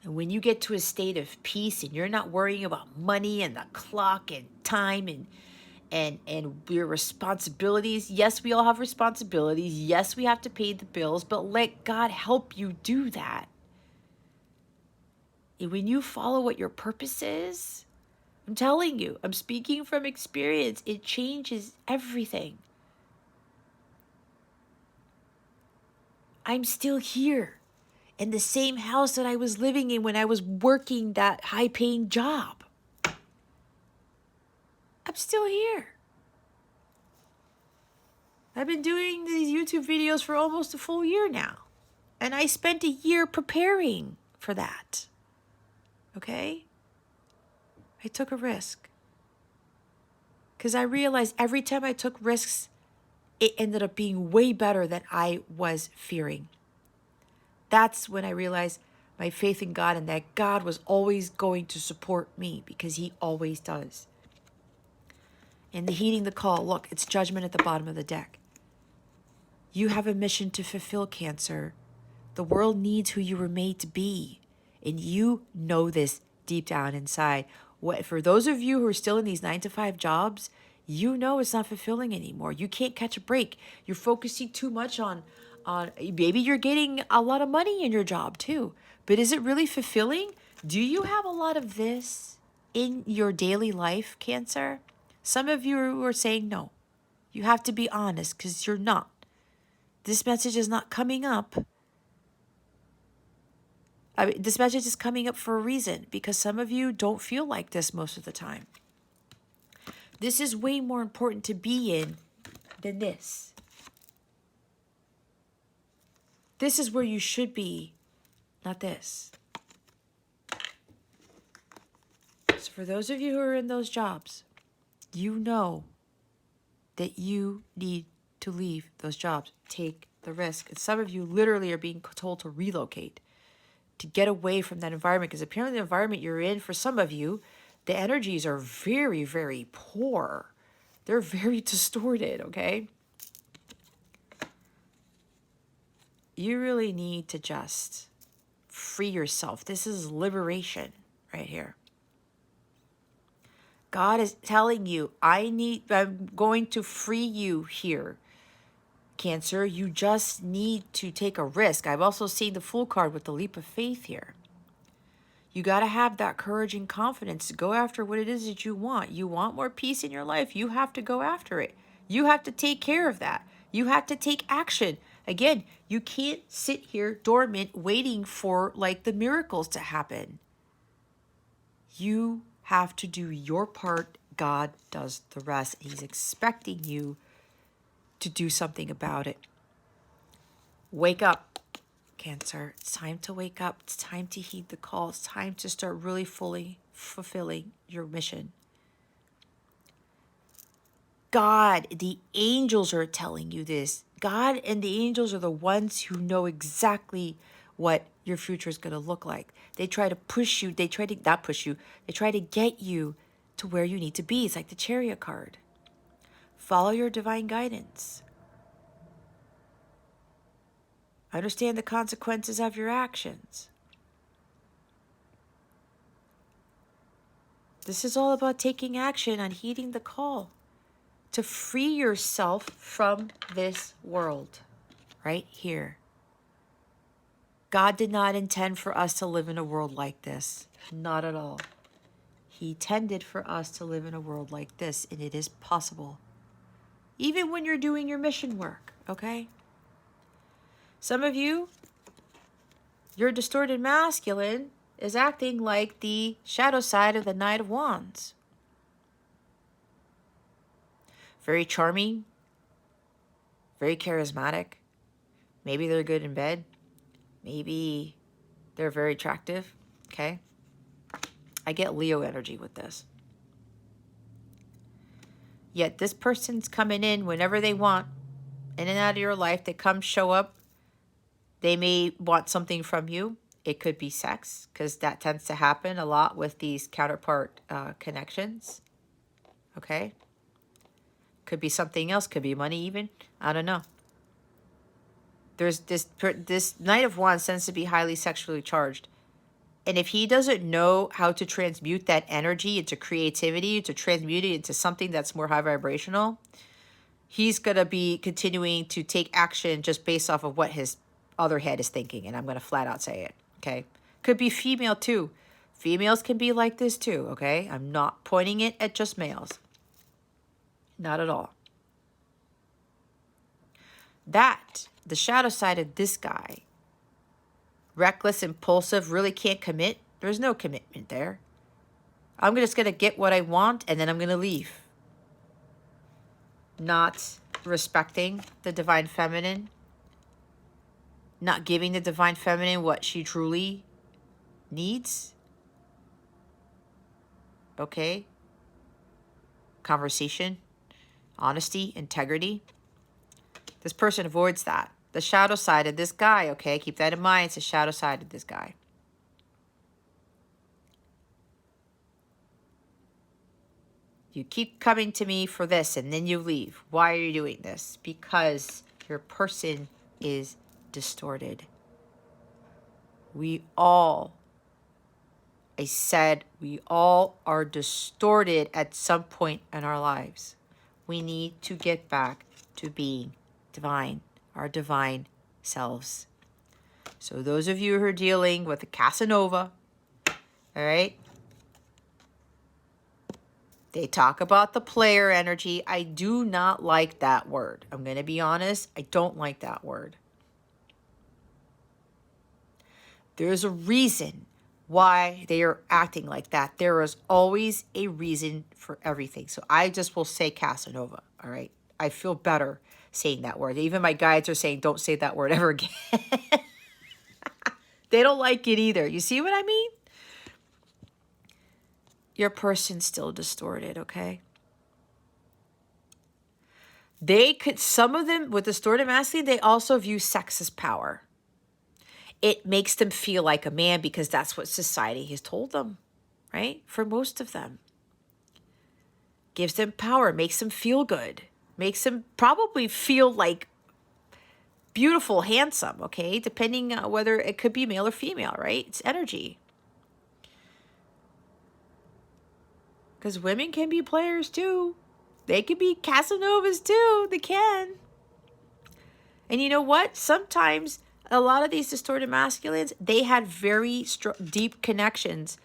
And when you get to a state of peace and you're not worrying about money and the clock and time and your responsibilities. Yes, we all have responsibilities. Yes, we have to pay the bills, but let God help you do that. And when you follow what your purpose is, I'm telling you, I'm speaking from experience, it changes everything. I'm still here in the same house that I was living in when I was working that high-paying job. I'm still here. I've been doing these YouTube videos for almost a full year now. And I spent a year preparing for that. Okay? I took a risk. Because I realized every time I took risks, it ended up being way better than I was fearing. That's when I realized my faith in God and that God was always going to support me because he always does. And the heeding the call, look, it's judgment at the bottom of the deck. You have a mission to fulfill, Cancer. The world needs who you were made to be. And you know this deep down inside. For those of you who are still in these 9-to-5 jobs, you know it's not fulfilling anymore. You can't catch a break. You're focusing too much on maybe you're getting a lot of money in your job too. But is it really fulfilling? Do you have a lot of this in your daily life, Cancer? Some of you are saying no. You have to be honest because you're not. This message is not coming up. This message is coming up for a reason because some of you don't feel like this most of the time. This is way more important to be in than this. This is where you should be, not this. So for those of you who are in those jobs, you know that you need to leave those jobs. Take the risk. And some of you literally are being told to relocate, to get away from that environment, because apparently the environment you're in, for some of you, the energies are very, very poor. They're very distorted, okay? You really need to just free yourself. This is liberation, right here. God is telling you, I'm going to free you here, Cancer. You just need to take a risk. I've also seen the Fool card with the leap of faith here. You got to have that courage and confidence to go after what it is that you want. You want more peace in your life. You have to go after it. You have to take care of that. You have to take action. Again, you can't sit here dormant waiting for like the miracles to happen. You have to do your part. God does the rest. He's expecting you to do something about it. Wake up, Cancer. It's time to wake up. It's time to heed the call. It's time to start really fully fulfilling your mission. God, the angels are telling you this. God and the angels are the ones who know exactly what your future is going to look like. They try to push you. They try to not push you. They try to get you to where you need to be. It's like the Chariot card. Follow your divine guidance. Understand the consequences of your actions. This is all about taking action on heeding the call to free yourself from this world right here. God did not intend for us to live in a world like this. Not at all. He intended for us to live in a world like this, and it is possible. Even when you're doing your mission work, okay? Some of you, your distorted masculine is acting like the shadow side of the Knight of Wands. Very charming, very charismatic. Maybe they're good in bed. Maybe they're very attractive, okay? I get Leo energy with this. Yet this person's coming in whenever they want, in and out of your life. They come, show up. They may want something from you. It could be sex, because that tends to happen a lot with these counterpart connections, okay? Could be something else. Could be money even. I don't know. There's this Knight of Wands tends to be highly sexually charged. And if he doesn't know how to transmute that energy into creativity, to transmute it into something that's more high vibrational, he's going to be continuing to take action just based off of what his other head is thinking. And I'm going to flat out say it, okay? Could be female too. Females can be like this too, okay? I'm not pointing it at just males. Not at all. That, the shadow side of this guy, reckless, impulsive, really can't commit. There's no commitment there. I'm just going to get what I want and then I'm going to leave. Not respecting the divine feminine. Not giving the divine feminine what she truly needs. Okay? Conversation, honesty, integrity. This person avoids that. The shadow side of this guy, okay? Keep that in mind. It's the shadow side of this guy. You keep coming to me for this and then you leave. Why are you doing this? Because your person is distorted. We all are distorted at some point in our lives. We need to get back to being divine, our divine selves. So those of you who are dealing with a Casanova, all right, they talk about the player energy. I do not like that word. I'm going to be honest. I don't like that word. There's a reason why they are acting like that. There is always a reason for everything. So I just will say Casanova, all right? I feel better saying that word. Even my guides are saying, don't say that word ever again. They don't like it either. You see what I mean? Your person's still distorted, okay? Some of them with distorted masculine, they also view sex as power. It makes them feel like a man because that's what society has told them, right? For most of them. Gives them power, makes them feel good. Makes them probably feel like beautiful, handsome, okay? Depending on whether it could be male or female, right? It's energy. Because women can be players too. They can be Casanovas too. They can. And you know what? Sometimes a lot of these distorted masculines, they had very deep connections,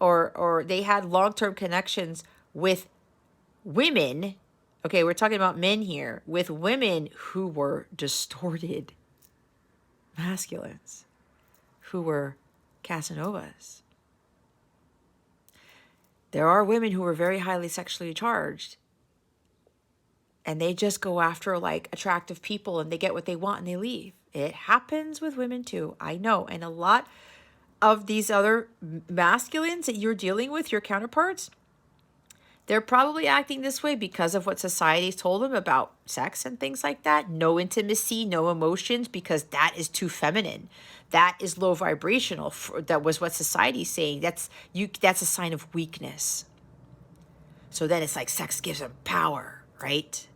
or they had long-term connections with women. Okay, we're talking about men here, with women who were distorted masculines, who were Casanovas. There are women who are very highly sexually charged, and they just go after like attractive people and they get what they want and they leave. It happens with women too. I know. And a lot of these other masculines that you're dealing with, your counterparts, they're probably acting this way because of what society's told them about sex and things like that. No intimacy, no emotions, because that is too feminine. That is low vibrational. That was what society's saying. That's a sign of weakness. So then it's like sex gives them power, right?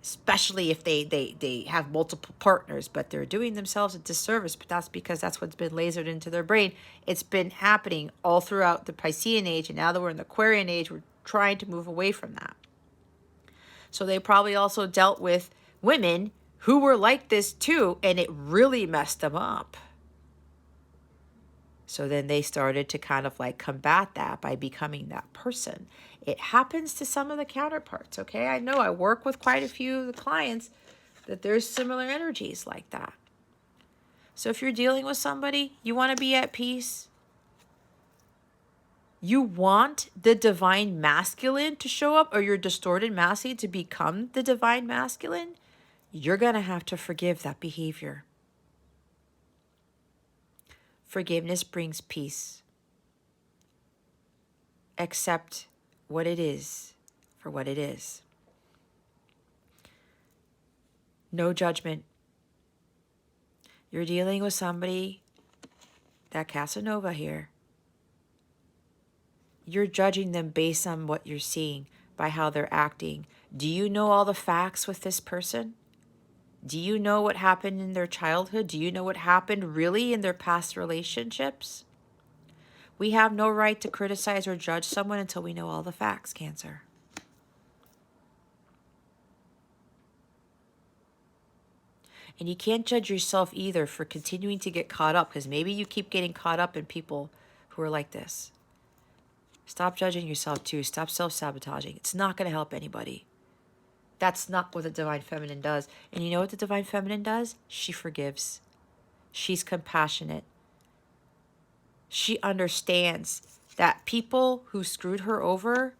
Especially if they have multiple partners, but they're doing themselves a disservice. But that's because that's what's been lasered into their brain. It's been happening all throughout the Piscean age, and now that we're in the Aquarian age, we're trying to move away from that. So they probably also dealt with women who were like this too, and it really messed them up. So then they started to kind of like combat that by becoming that person. It happens to some of the counterparts, okay? I know I work with quite a few of the clients that there's similar energies like that. So if you're dealing with somebody, you want to be at peace. You want the divine masculine to show up, or your distorted masculine to become the divine masculine, you're going to have to forgive that behavior. Forgiveness brings peace. Accept what it is for what it is. No judgment. You're dealing with somebody, that Casanova here. You're judging them based on what you're seeing, by how they're acting. Do you know all the facts with this person? Do you know what happened in their childhood? Do you know what happened really in their past relationships? We have no right to criticize or judge someone until we know all the facts, Cancer. And you can't judge yourself either for continuing to get caught up, because maybe you keep getting caught up in people who are like this. Stop judging yourself too. Stop self-sabotaging. It's not going to help anybody. That's not what the Divine Feminine does. And you know what the Divine Feminine does? She forgives. She's compassionate. She understands that people who screwed her over,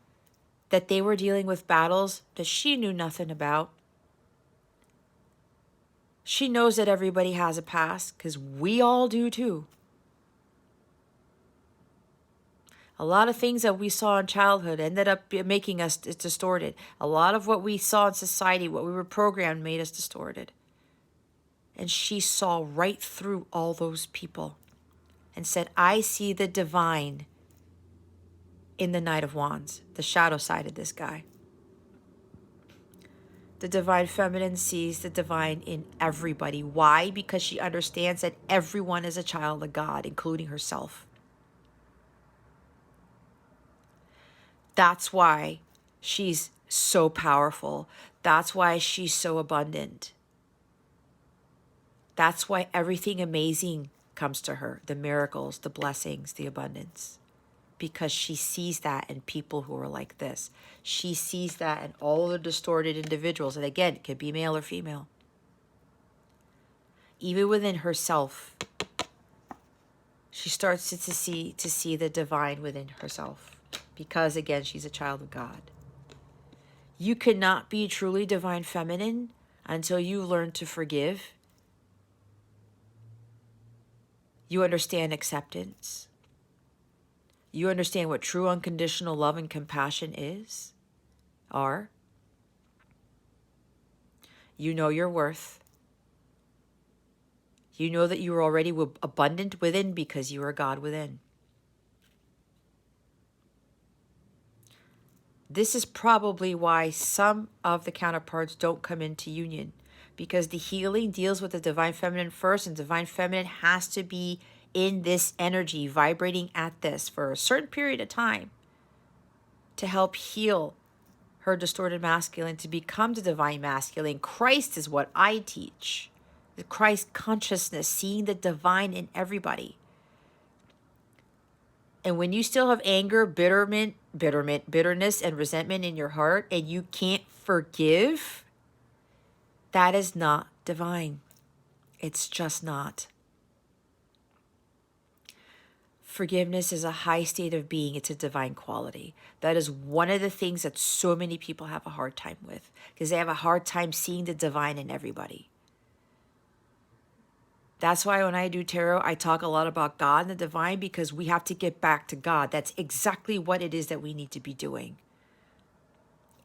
that they were dealing with battles that she knew nothing about. She knows that everybody has a past, because we all do too. A lot of things that we saw in childhood ended up making us distorted. A lot of what we saw in society, what we were programmed, made us distorted. And she saw right through all those people and said, I see the divine in the Knight of Wands, the shadow side of this guy. The Divine Feminine sees the divine in everybody. Why? Because she understands that everyone is a child of God, including herself. That's why she's so powerful. That's why she's so abundant. That's why everything amazing comes to her. The miracles, the blessings, the abundance. Because she sees that in people who are like this. She sees that in all the distorted individuals. And again, it could be male or female. Even within herself, she starts to see the divine within herself. Because again, she's a child of God. You cannot be truly divine feminine until you learn to forgive. You understand acceptance. You understand what true unconditional love and compassion are. You know your worth. You know that you are already abundant within because you are God within. This is probably why some of the counterparts don't come into union, because the healing deals with the Divine Feminine first, and Divine Feminine has to be in this energy, vibrating at this for a certain period of time. to help heal her distorted masculine to become the divine masculine. Christ is what I teach. The Christ consciousness, seeing the divine in everybody. And when you still have anger, bitterness, and resentment in your heart, and you can't forgive, that is not divine. It's just not. Forgiveness is a high state of being. It's a divine quality. That is one of the things that so many people have a hard time with, because they have a hard time seeing the divine in everybody. That's why when I do tarot, I talk a lot about God and the divine, because we have to get back to God. That's exactly what it is that we need to be doing.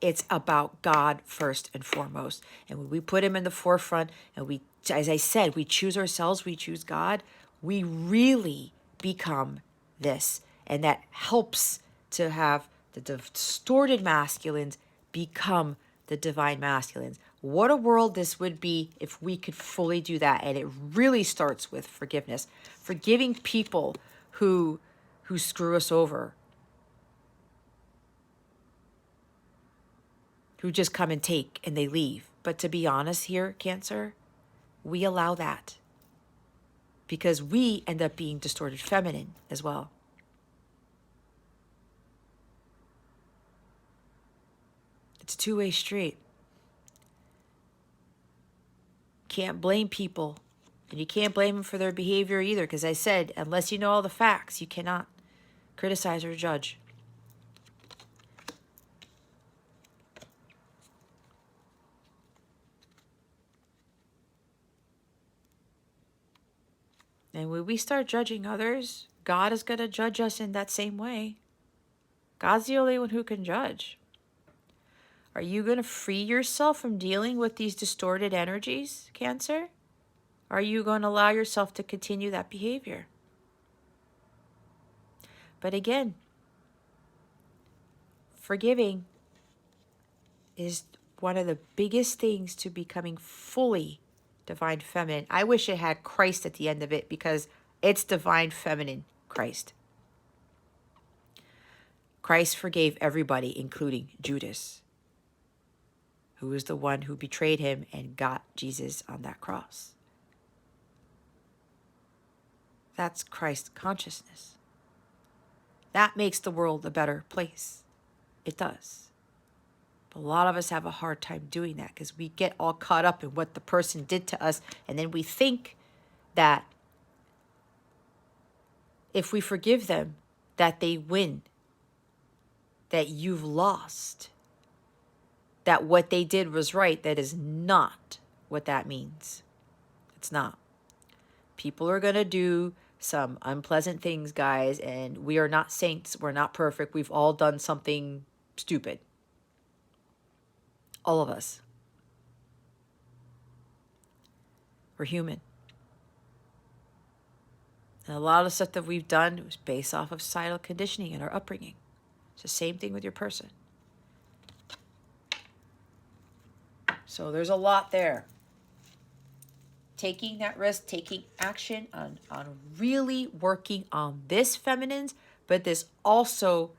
It's about God first and foremost. And when we put him in the forefront and we, as I said, we choose ourselves, we choose God, we really become this. And that helps to have the distorted masculines become the divine masculines. What a world this would be if we could fully do that. And it really starts with forgiveness. Forgiving people who screw us over, who just come and take and they leave. But to be honest here, Cancer, we allow that because we end up being distorted feminine as well. It's a two-way street. Can't blame people, and you can't blame them for their behavior either, because I said, unless you know all the facts, you cannot criticize or judge. And when we start judging others, God is going to judge us in that same way. God's the only one who can judge. Are you going to free yourself from dealing with these distorted energies, Cancer? Are you going to allow yourself to continue that behavior? But again, forgiving is one of the biggest things to becoming fully divine feminine. I wish it had Christ at the end of it, because it's divine feminine Christ. Christ forgave everybody, including Judas, who was the one who betrayed him and got Jesus on that cross. That's Christ consciousness. That makes the world a better place. It does. But a lot of us have a hard time doing that because we get all caught up in what the person did to us, and then we think that if we forgive them, that they win, that you've lost, that what they did was right. That is not what that means. It's not. People are going to do some unpleasant things, guys, and we are not saints. We're not perfect. We've all done something stupid. All of us. We're human. And a lot of stuff that we've done was based off of societal conditioning and our upbringing. It's the same thing with your person. So there's a lot there. Taking that risk, taking action on really working on this feminines, but this also,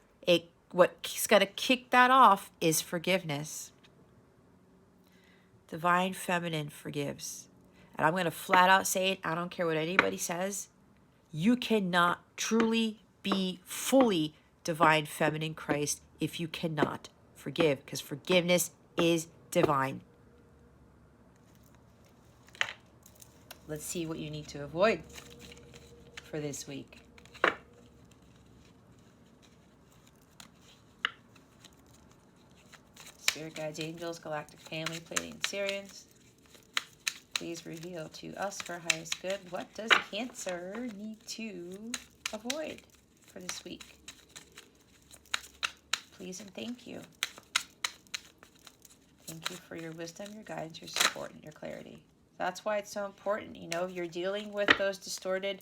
what's going to kick that off is forgiveness. Divine feminine forgives. And I'm going to flat out say it. I don't care what anybody says. You cannot truly be fully divine feminine Christ if you cannot forgive, because forgiveness is divine. Let's see what you need to avoid for this week. Spirit guides, angels, galactic family, Pleiadian Sirians, please reveal to us for highest good. What does Cancer need to avoid for this week? Please and thank you. Thank you for your wisdom, your guidance, your support, and your clarity. That's why it's so important. You know, you're dealing with those distorted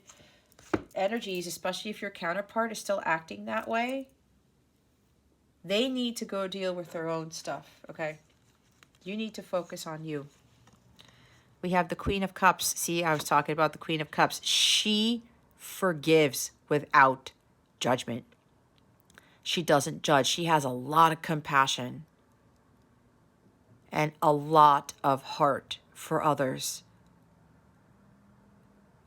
energies, especially if your counterpart is still acting that way. They need to go deal with their own stuff, okay? You need to focus on you. We have the Queen of Cups. See, I was talking about the Queen of Cups. She forgives without judgment. She doesn't judge. She has a lot of compassion and a lot of heart for others.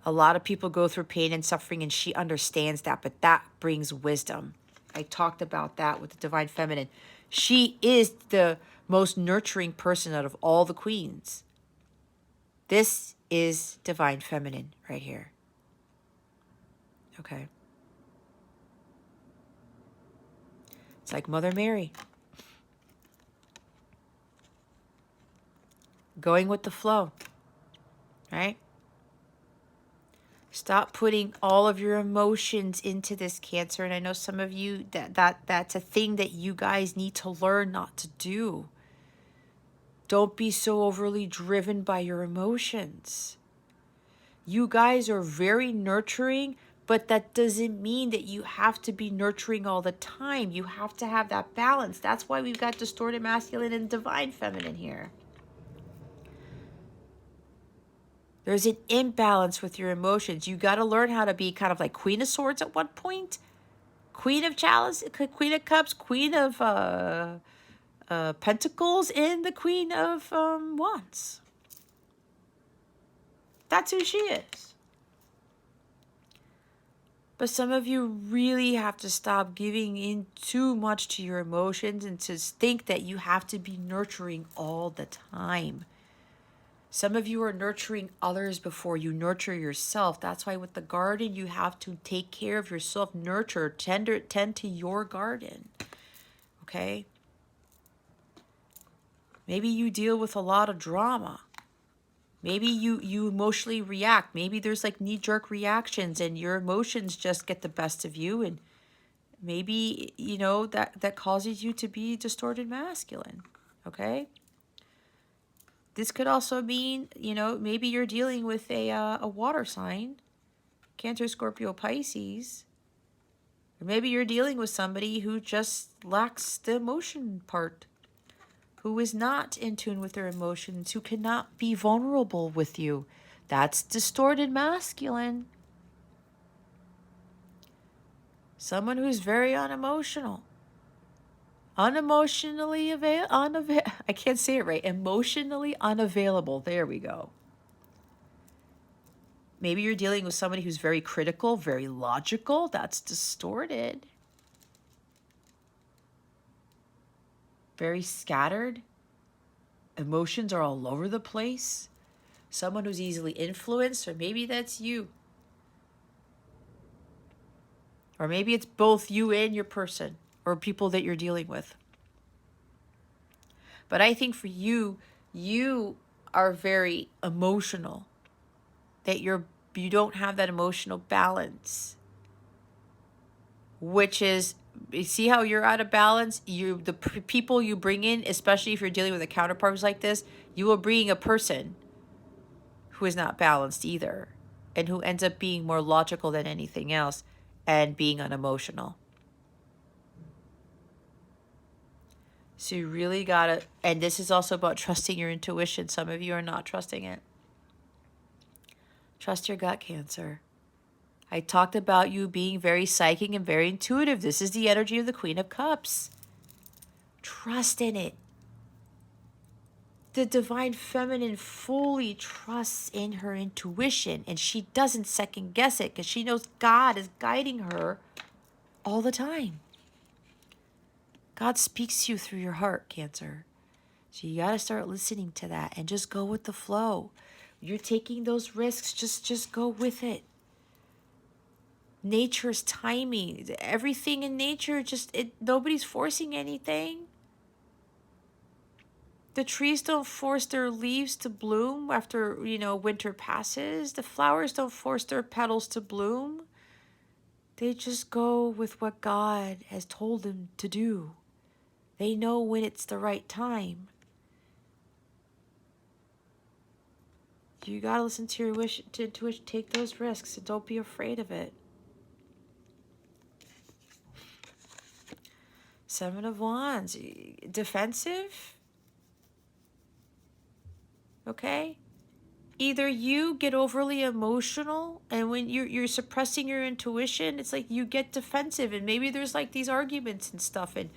A lot of people go through pain and suffering, and she understands that, but that brings wisdom. I talked about that with the Divine Feminine. She is the most nurturing person out of all the queens. This is Divine Feminine right here. Okay. It's like Mother Mary. Going with the flow, right? Stop putting all of your emotions into this, Cancer. And I know some of you, that's a thing that you guys need to learn not to do. Don't be so overly driven by your emotions. You guys are very nurturing, but that doesn't mean that you have to be nurturing all the time. You have to have that balance. That's why we've got distorted masculine and divine feminine here. There's an imbalance with your emotions. You got to learn how to be kind of like Queen of Swords at one point, Queen of Chalice, Queen of Cups, Queen of Pentacles, and the Queen of Wands. That's who she is. But some of you really have to stop giving in too much to your emotions and to think that you have to be nurturing all the time. Some of you are nurturing others before you nurture yourself. That's why with the garden, you have to take care of yourself, nurture, tend to your garden. Okay? Maybe you deal with a lot of drama. Maybe you emotionally react. Maybe there's like knee-jerk reactions and your emotions just get the best of you. And maybe, you know, that causes you to be distorted masculine. Okay? This could also mean, you know, maybe you're dealing with a water sign, Cancer, Scorpio, Pisces. Or maybe you're dealing with somebody who just lacks the emotion part, who is not in tune with their emotions, who cannot be vulnerable with you. That's distorted masculine. Someone who's very unemotional. Unemotionally I can't say it right. Emotionally unavailable. There we go. Maybe you're dealing with somebody who's very critical, very logical. That's distorted. Very scattered. Emotions are all over the place. Someone who's easily influenced, or maybe that's you. Or maybe it's both you and your person or people that you're dealing with. But I think for you, you are very emotional. That you don't have that emotional balance. Which is, you see how you're out of balance? The people you bring in, especially if you're dealing with a counterpart who's like this, you will bring a person who is not balanced either. And who ends up being more logical than anything else and being unemotional. So you really gotta, and this is also about trusting your intuition. Some of you are not trusting it. Trust your gut, Cancer. I talked about you being very psychic and very intuitive. This is the energy of the Queen of Cups. Trust in it. The Divine Feminine fully trusts in her intuition, and she doesn't second guess it because she knows God is guiding her all the time. God speaks to you through your heart, Cancer. So you got to start listening to that and just go with the flow. You're taking those risks, just go with it. Nature's timing, everything in nature, nobody's forcing anything. The trees don't force their leaves to bloom after, winter passes. The flowers don't force their petals to bloom. They just go with what God has told them to do. They know when it's the right time. You gotta listen to your wish, to intuition. Take those risks and don't be afraid of it. Seven of Wands, defensive. Okay? either you get overly emotional, and when you're suppressing your intuition, it's like you get defensive, and maybe there's like these arguments and stuff, and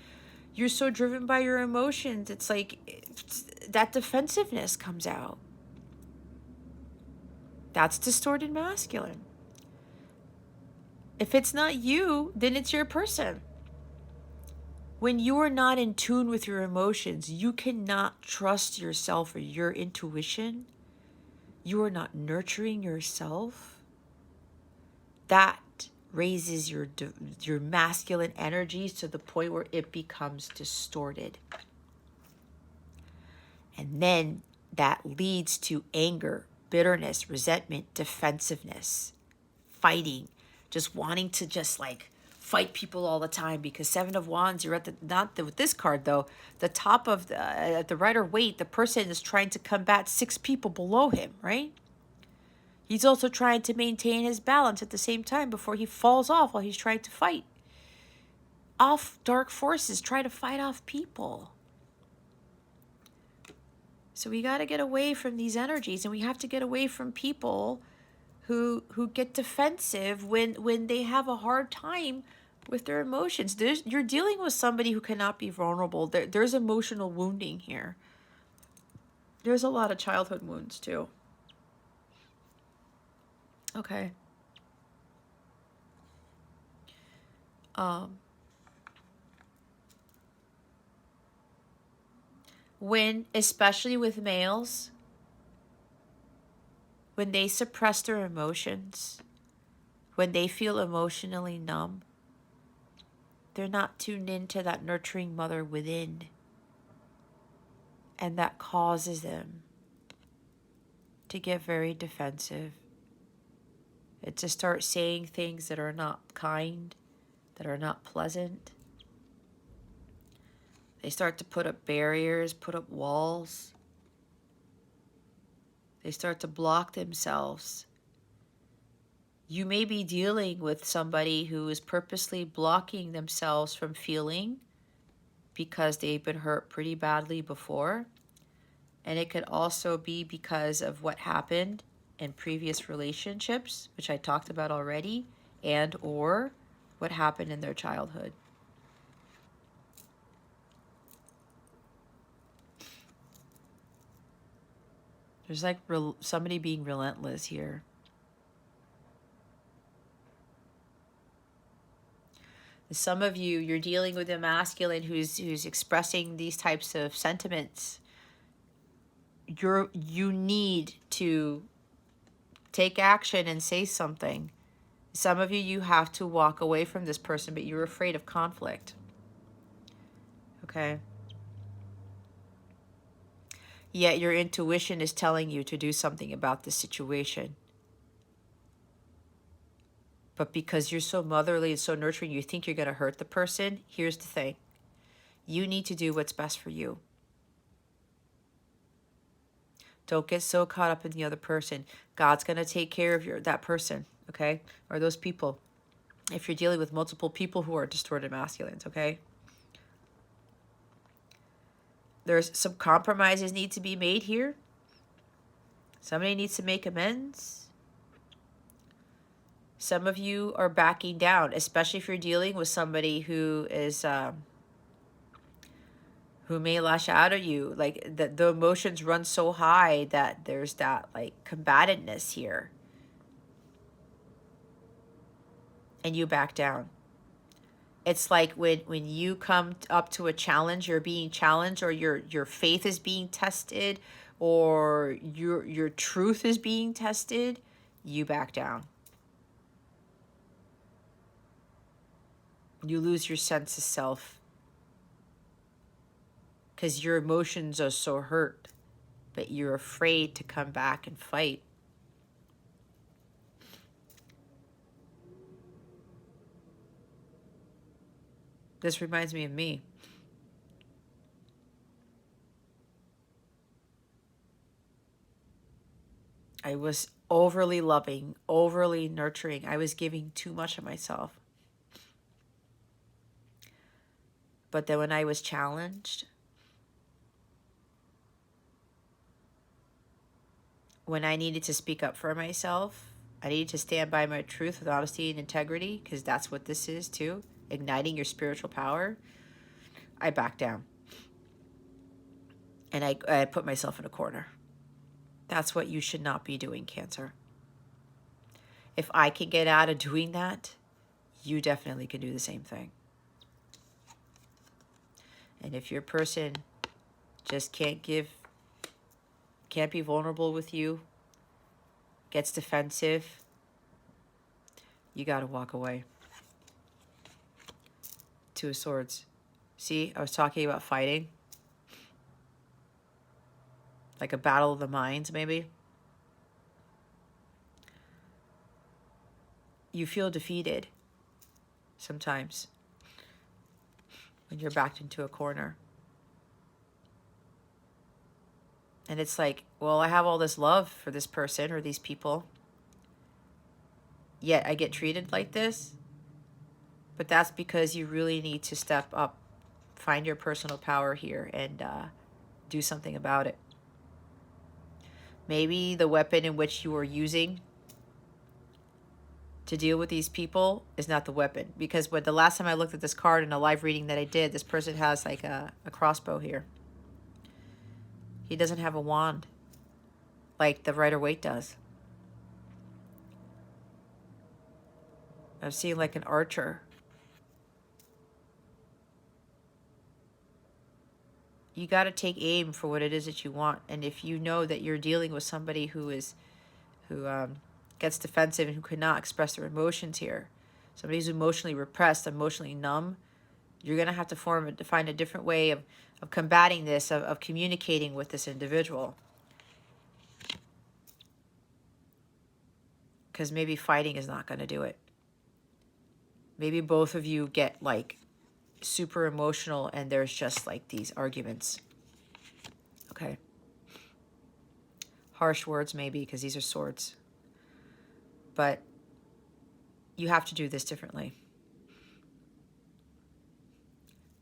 you're so driven by your emotions, it's like that defensiveness comes out. That's distorted masculine. If it's not you, then it's your person. When you are not in tune with your emotions, you cannot trust yourself or your intuition. You are not nurturing yourself. That raises your masculine energies to the point where it becomes distorted. And then that leads to anger, bitterness, resentment, defensiveness, fighting, just wanting to just like fight people all the time, because Seven of Wands, you're at the, not the, with this card though, the top of the, at the Rider Waite, the person is trying to combat 6 people below him, right? He's also trying to maintain his balance at the same time before he falls off while he's trying to fight off dark forces, try to fight off people. So we got to get away from these energies, and we have to get away from people who get defensive when they have a hard time with their emotions. You're dealing with somebody who cannot be vulnerable. There's emotional wounding here. There's a lot of childhood wounds too. Okay. When, especially with males, when they suppress their emotions, when they feel emotionally numb, they're not tuned into that nurturing mother within. And that causes them to get very defensive. And to start saying things that are not kind, that are not pleasant. They start to put up barriers, put up walls. They start to block themselves. You may be dealing with somebody who is purposely blocking themselves from feeling because they've been hurt pretty badly before. And it could also be because of what happened in previous relationships, which I talked about already, and or what happened in their childhood. There's like somebody being relentless here. Some of you, you're dealing with a masculine who's expressing these types of sentiments. You need to take action and say something. Some of you, you have to walk away from this person, but you're afraid of conflict. Okay? Yet your intuition is telling you to do something about this situation. But because you're so motherly and so nurturing, you think you're going to hurt the person. Here's the thing. You need to do what's best for you. Don't get so caught up in the other person. God's going to take care of that person, okay? Or those people. If you're dealing with multiple people who are distorted masculines, okay? There's some compromises need to be made here. Somebody needs to make amends. Some of you are backing down, especially if you're dealing with somebody who is who may lash out at you. Like the emotions run so high that there's that like combatedness here. And you back down. It's like when you come up to a challenge, you're being challenged, or your faith is being tested, or your truth is being tested, you back down. You lose your sense of self because your emotions are so hurt, but you're afraid to come back and fight. This reminds me of me. I was overly loving, overly nurturing. I was giving too much of myself. But then when I was challenged, when I needed to speak up for myself, I needed to stand by my truth with honesty and integrity, because that's what this is too, igniting your spiritual power, I backed down. And I put myself in a corner. That's what you should not be doing, Cancer. If I can get out of doing that, you definitely can do the same thing. And if your person just can't be vulnerable with you, gets defensive, you got to walk away. Two of Swords. See, I was talking about fighting. Like a battle of the minds, maybe. You feel defeated sometimes when you're backed into a corner. And it's like, well, I have all this love for this person or these people, yet I get treated like this. But that's because you really need to step up, find your personal power here, and do something about it. Maybe the weapon in which you are using to deal with these people is not the weapon. Because when the last time I looked at this card in a live reading that I did, this person has like a crossbow here. He doesn't have a wand like the Rider-Waite does. I'm seeing like an archer. You got to take aim for what it is that you want. And if you know that you're dealing with somebody who gets defensive and who cannot express their emotions here, somebody who's emotionally repressed, emotionally numb, you're going to have to find a different way of combating this, of communicating with this individual. Because maybe fighting is not going to do it. Maybe both of you get like super emotional and there's just like these arguments. Okay. Harsh words maybe, because these are swords. But you have to do this differently.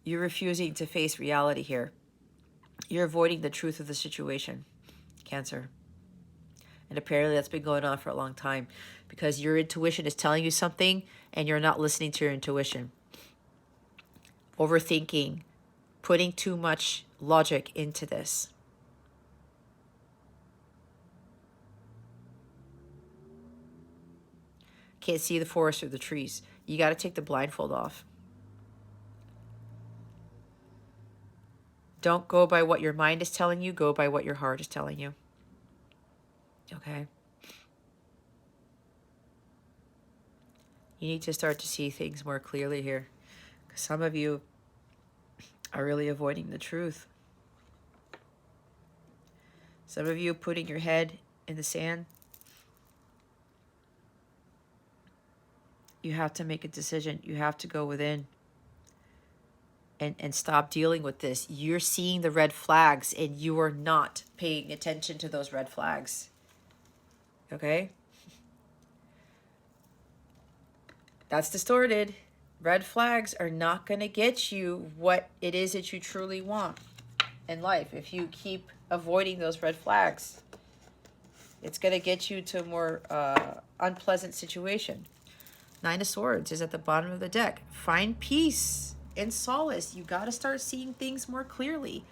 You're refusing to face reality here. You're avoiding the truth of the situation, Cancer. And apparently that's been going on for a long time, because your intuition is telling you something and you're not listening to your intuition. Overthinking, putting too much logic into this. Can't see the forest or the trees. You got to take the blindfold off. Don't go by what your mind is telling you. Go by what your heart is telling you. Okay? You need to start to see things more clearly here. Because some of you are really avoiding the truth. Some of you putting your head in the sand. You have to make a decision. You have to go within and stop dealing with this. You're seeing the red flags and you are not paying attention to those red flags. Okay? That's distorted. Red flags are not going to get you what it is that you truly want in life. If you keep avoiding those red flags, it's going to get you to a more unpleasant situation. Nine of Swords is at the bottom of the deck. Find peace and solace. You got to start seeing things more clearly.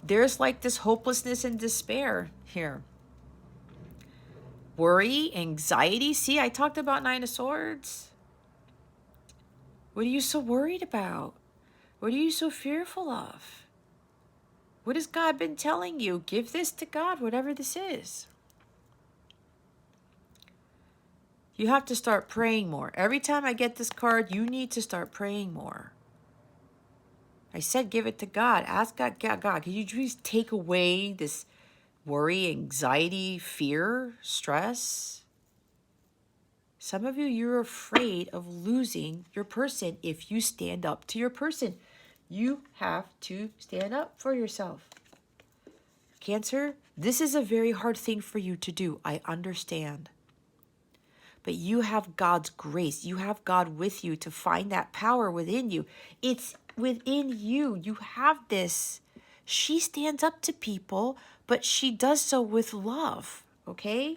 There's like this hopelessness and despair here. Worry, anxiety. See, I talked about Nine of Swords. What are you so worried about? What are you so fearful of? What has God been telling you? Give this to God, whatever this is. You have to start praying more. Every time I get this card, you need to start praying more. I said give it to God. Ask God, God, can you please take away this worry, anxiety, fear, stress? Some of you, you're afraid of losing your person if you stand up to your person. You have to stand up for yourself. Cancer, this is a very hard thing for you to do. I understand. But you have God's grace. You have God with you to find that power within you. It's within you. You have this. She stands up to people, but she does so with love. okay?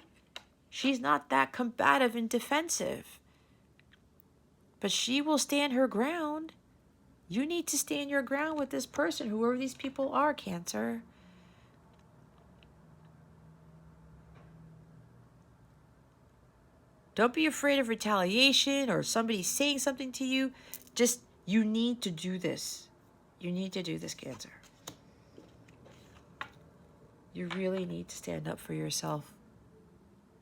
She's not that combative and defensive. But she will stand her ground. You need to stand your ground with this person, whoever these people are, Cancer. Don't be afraid of retaliation or somebody saying something to you. Just, you need to do this. You need to do this, Cancer. You really need to stand up for yourself.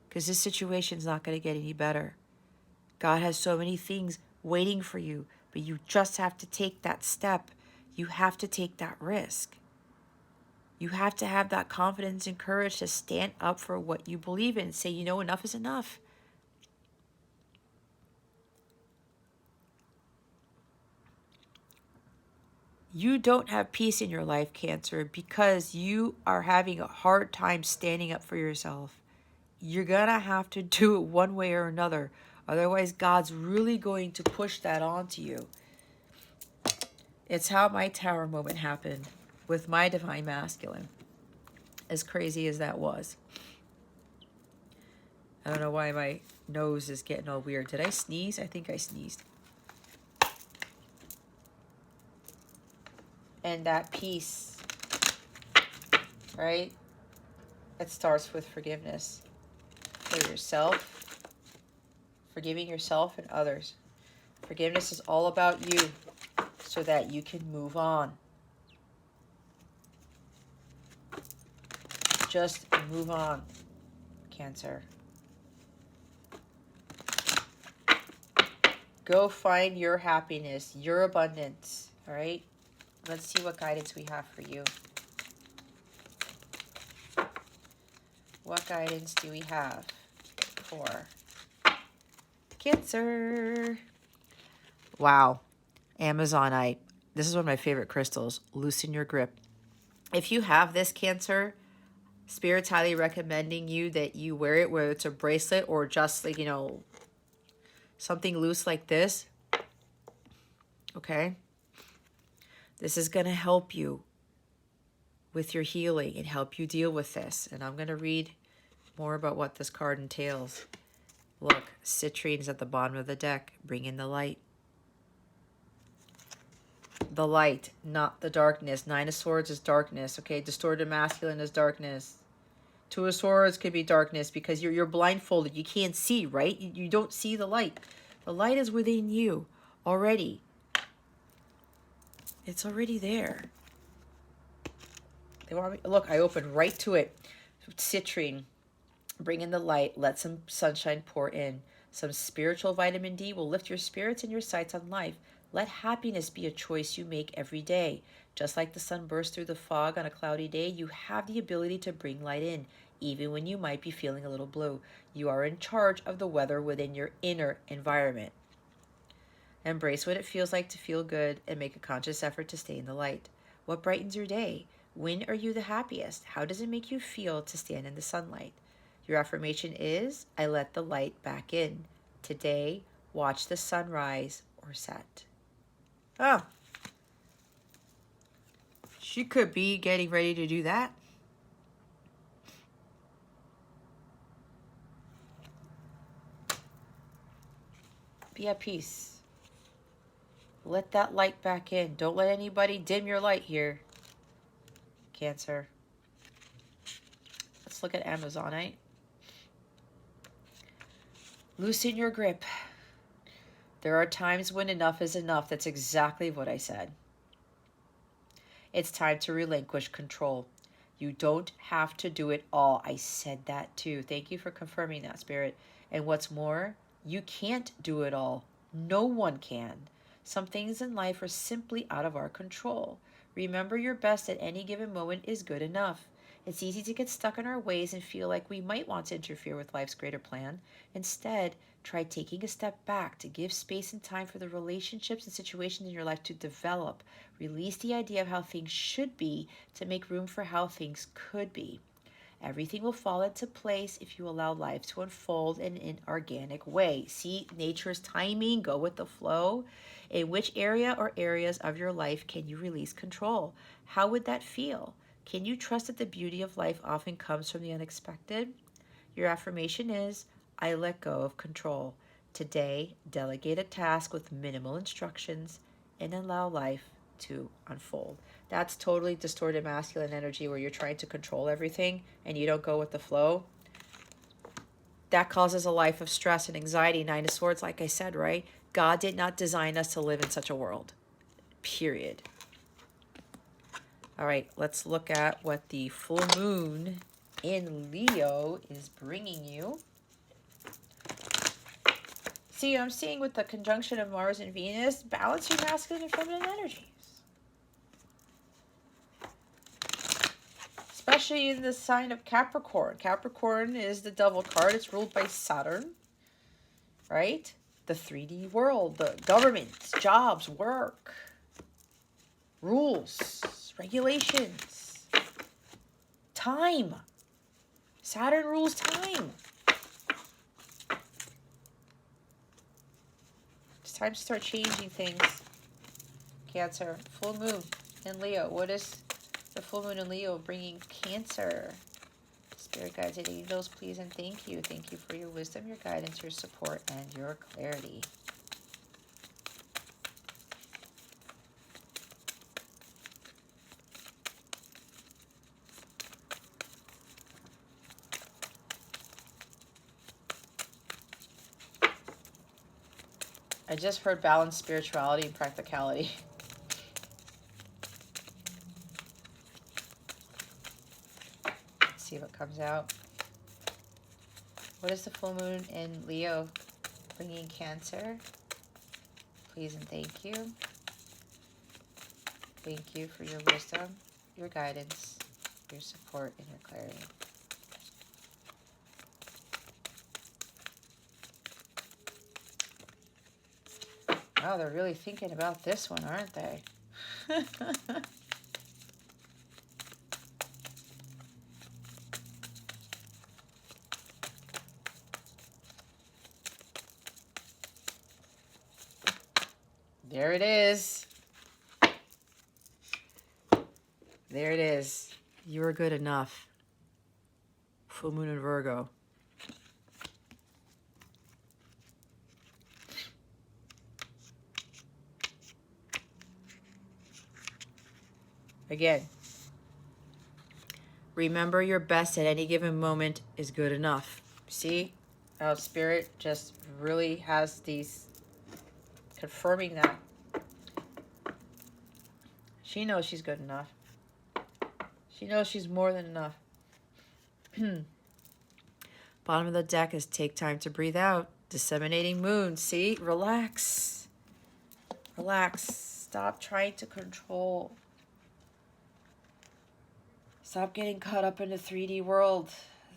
Because this situation's not going to get any better. God has so many things waiting for you, but you just have to take that step. You have to take that risk. You have to have that confidence and courage to stand up for what you believe in. Say, you know, enough is enough. You don't have peace in your life, Cancer, because you are having a hard time standing up for yourself. You're going to have to do it one way or another. Otherwise, God's really going to push that onto you. It's how my tower moment happened with my divine masculine. As crazy as that was. I don't know why my nose is getting all weird. Did I sneeze? I think I sneezed. And that peace, right? It starts with forgiveness for yourself, forgiving yourself and others. Forgiveness is all about you so that you can move on. Just move on, Cancer. Go find your happiness, your abundance, all right? Let's see what guidance we have for you. What guidance do we have for Cancer? Wow. Amazonite. This is one of my favorite crystals. Loosen your grip. If you have this, Cancer, Spirit's highly recommending you that you wear it, whether it's a bracelet or just like, you know, something loose like this. Okay? This is going to help you with your healing and help you deal with this. And I'm going to read more about what this card entails. Look, citrine is at the bottom of the deck. Bring in the light. The light, not the darkness. Nine of Swords is darkness, okay? Distorted masculine is darkness. Two of Swords could be darkness because you're blindfolded. You can't see, right? You don't see the light. The light is within you already. It's already there. They want me, look, I opened right to it. Citrine. Bring in the light. Let some sunshine pour in. Some spiritual vitamin D will lift your spirits and your sights on life. Let happiness be a choice you make every day. Just like the sun bursts through the fog on a cloudy day, you have the ability to bring light in, even when you might be feeling a little blue. You are in charge of the weather within your inner environment. Embrace what it feels like to feel good and make a conscious effort to stay in the light. What brightens your day? When are you the happiest? How does it make you feel to stand in the sunlight? Your affirmation is, I let the light back in. Today, watch the sun rise or set. Oh, she could be getting ready to do that. Be at peace. Let that light back in. Don't let anybody dim your light here, Cancer. Let's look at Amazonite. Loosen your grip. There are times when enough is enough. That's exactly what I said. It's time to relinquish control. You don't have to do it all. I said that too. Thank you for confirming that, Spirit. And what's more, you can't do it all. No one can. Some things in life are simply out of our control. Remember, your best at any given moment is good enough. It's easy to get stuck in our ways and feel like we might want to interfere with life's greater plan. Instead, try taking a step back to give space and time for the relationships and situations in your life to develop. Release the idea of how things should be to make room for how things could be. Everything will fall into place if you allow life to unfold in an organic way. See nature's timing, go with the flow. In which area or areas of your life can you release control? How would that feel? Can you trust that the beauty of life often comes from the unexpected? Your affirmation is, I let go of control. Today, delegate a task with minimal instructions and allow life to unfold. That's totally distorted masculine energy where you're trying to control everything and you don't go with the flow. That causes a life of stress and anxiety. Nine of Swords, like I said, right? God did not design us to live in such a world. Period. All right, let's look at what the full moon in Leo is bringing you. See, I'm seeing with the conjunction of Mars and Venus, balance your masculine and feminine energies. Especially in the sign of Capricorn. Capricorn is the devil card. It's ruled by Saturn, right? The 3D world, the government, jobs, work, rules, regulations, time. Saturn rules time. It's time to start changing things. Cancer, full moon in Leo. What is the full moon in Leo bringing Cancer? Spirit guides and angels, please and thank you. Thank you for your wisdom, your guidance, your support, and your clarity. I just heard balance, spirituality, and practicality. Let's see what comes out. What is the full moon in Leo bringing Cancer? Please and thank you. Thank you for your wisdom, your guidance, your support, and your clarity. Wow, they're really thinking about this one, aren't they? There it is. There it is. You are good enough. Full moon in Virgo. Again, remember your best at any given moment is good enough. See how Spirit just really has these confirming that. She knows she's good enough. She knows she's more than enough. Bottom of the deck is take time to breathe out. Disseminating moon. See? Relax. Relax. Stop trying to control. Stop getting caught up in the 3D world.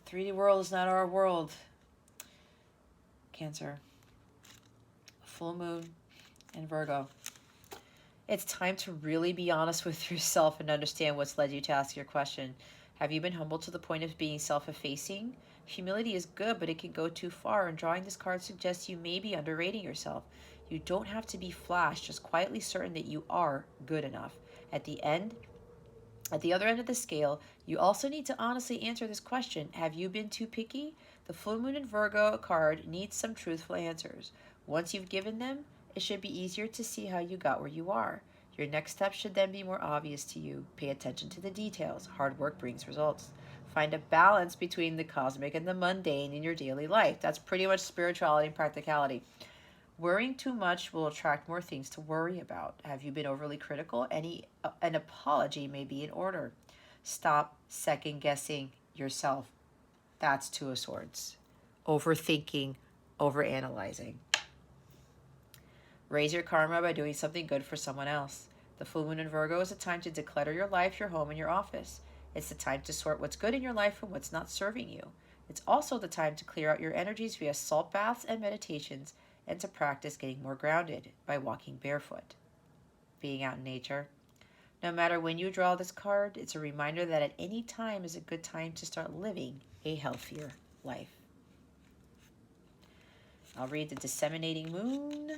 The 3D world is not our world. Cancer. Full moon in Virgo. It's time to really be honest with yourself and understand what's led you to ask your question. Have you been humble to the point of being self-effacing? Humility is good, but it can go too far, and drawing this card suggests you may be underrating yourself. You don't have to be flash, just quietly certain that you are good enough. At the other end of the scale, you also need to honestly answer this question. Have you been too picky? The full moon in Virgo card needs some truthful answers. Once you've given them, it should be easier to see how you got where you are. Your next step should then be more obvious to you. Pay attention to the details. Hard work brings results. Find a balance between the cosmic and the mundane in your daily life. That's pretty much spirituality and practicality. Worrying too much will attract more things to worry about. Have you been overly critical? An apology may be in order. Stop second-guessing yourself. That's Two of Swords. Overthinking, overanalyzing. Raise your karma by doing something good for someone else. The full moon in Virgo is a time to declutter your life, your home, and your office. It's the time to sort what's good in your life from what's not serving you. It's also the time to clear out your energies via salt baths and meditations, and to practice getting more grounded by walking barefoot, being out in nature. No matter when you draw this card, it's a reminder that at any time is a good time to start living a healthier life. I'll read the disseminating moon.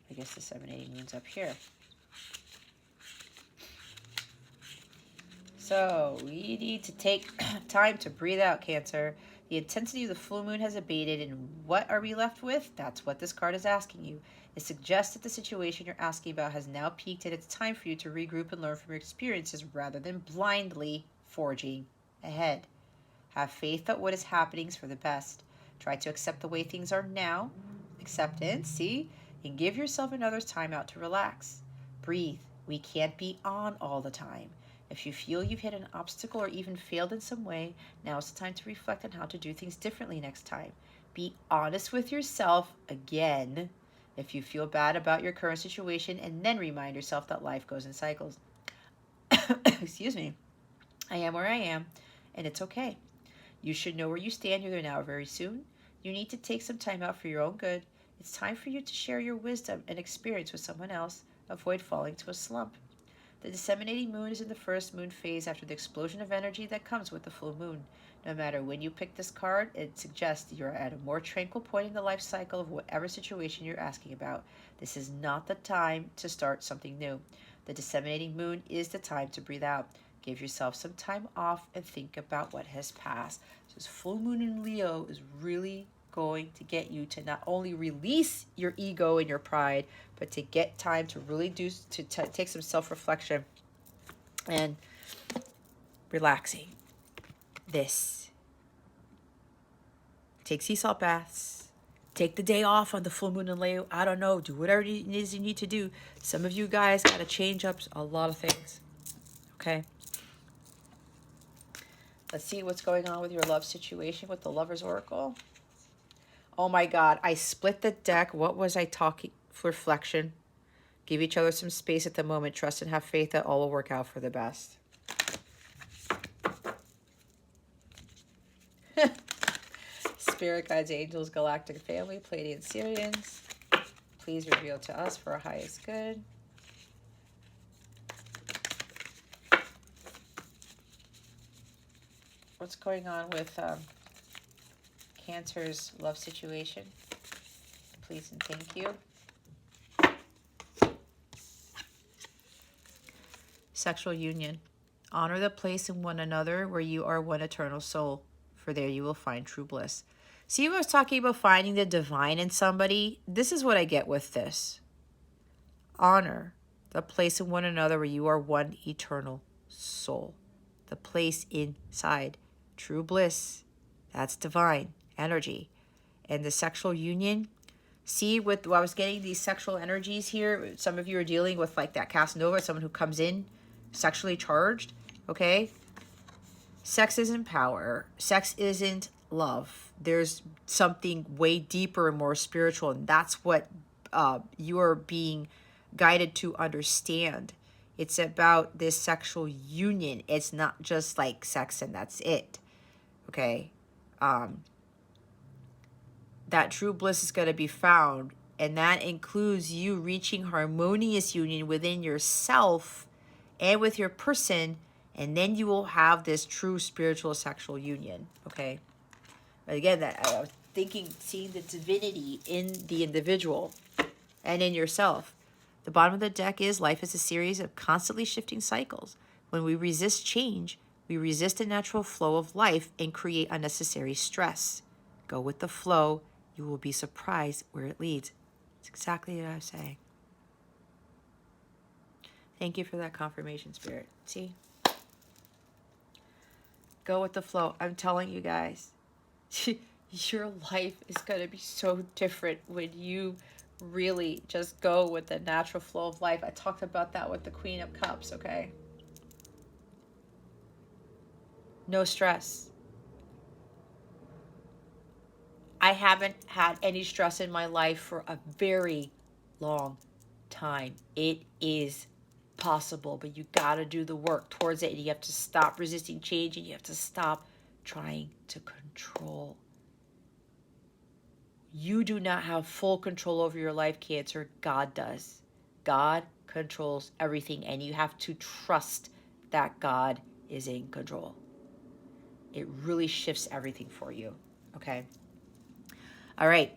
I guess disseminating moon's up here. So we need to take time to breathe out, Cancer. The intensity of the full moon has abated, and what are we left with? That's what this card is asking you. It suggests that the situation you're asking about has now peaked, and it's time for you to regroup and learn from your experiences rather than blindly forging ahead. Have faith that what is happening is for the best. Try to accept the way things are now. Acceptance, see? And give yourself and others time out to relax. Breathe. We can't be on all the time. If you feel you've hit an obstacle or even failed in some way, now is the time to reflect on how to do things differently next time. Be honest with yourself again if you feel bad about your current situation, and then remind yourself that life goes in cycles. Excuse me. I am where I am, and it's okay. You should know where you stand here now very soon. You need to take some time out for your own good. It's time for you to share your wisdom and experience with someone else. Avoid falling to a slump. The disseminating moon is in the first moon phase after the explosion of energy that comes with the full moon. No matter when you pick this card, it suggests you're at a more tranquil point in the life cycle of whatever situation you're asking about. This is not the time to start something new. The disseminating moon is the time to breathe out. Give yourself some time off and think about what has passed. So this full moon in Leo is really going to get you to not only release your ego and your pride, but to get time to really take some self-reflection and relaxing. This. Take sea salt baths. Take the day off on the full moon in Leo. I don't know. Do whatever it is you need to do. Some of you guys got to change up a lot of things. Okay? Let's see what's going on with your love situation with the Lover's Oracle. Oh my God, I split the deck. What was I talking? Reflection. Give each other some space at the moment. Trust and have faith that all will work out for the best. Spirit guides, angels, galactic family, Pleiadian Syrians. Please reveal to us for our highest good. What's going on with Cancer's love situation? Please and thank you. Sexual union. Honor the place in one another where you are one eternal soul, for there you will find true bliss. See, I was talking about finding the divine in somebody. This is what I get with this. Honor the place in one another where you are one eternal soul. The place inside. True bliss. That's divine energy. And the sexual union. See, I was getting these sexual energies here. Some of you are dealing with like that Casanova, someone who comes in sexually charged. Okay? Sex isn't power. Sex isn't love. There's something way deeper and more spiritual, and that's what you are being guided to understand. It's about this sexual union. It's not just like sex and that's it. Okay? That true bliss is going to be found, and that includes you reaching harmonious union within yourself and with your person, and then you will have this true spiritual sexual union. Okay? But again, that I was thinking, seeing the divinity in the individual and in yourself. The bottom of the deck is life is a series of constantly shifting cycles. When we resist change, we resist the natural flow of life and create unnecessary stress. Go with the flow. You will be surprised where it leads. It's exactly what I was saying. Thank you for that confirmation, Spirit. See? Go with the flow. I'm telling you guys. Your life is going to be so different when you really just go with the natural flow of life. I talked about that with the Queen of Cups, okay? No stress. I haven't had any stress in my life for a very long time. It is possible, but you got to do the work towards it. And you have to stop resisting change, and you have to stop trying to control. You do not have full control over your life, Cancer. God does. God controls everything, and you have to trust that God is in control. It really shifts everything for you, okay? All right.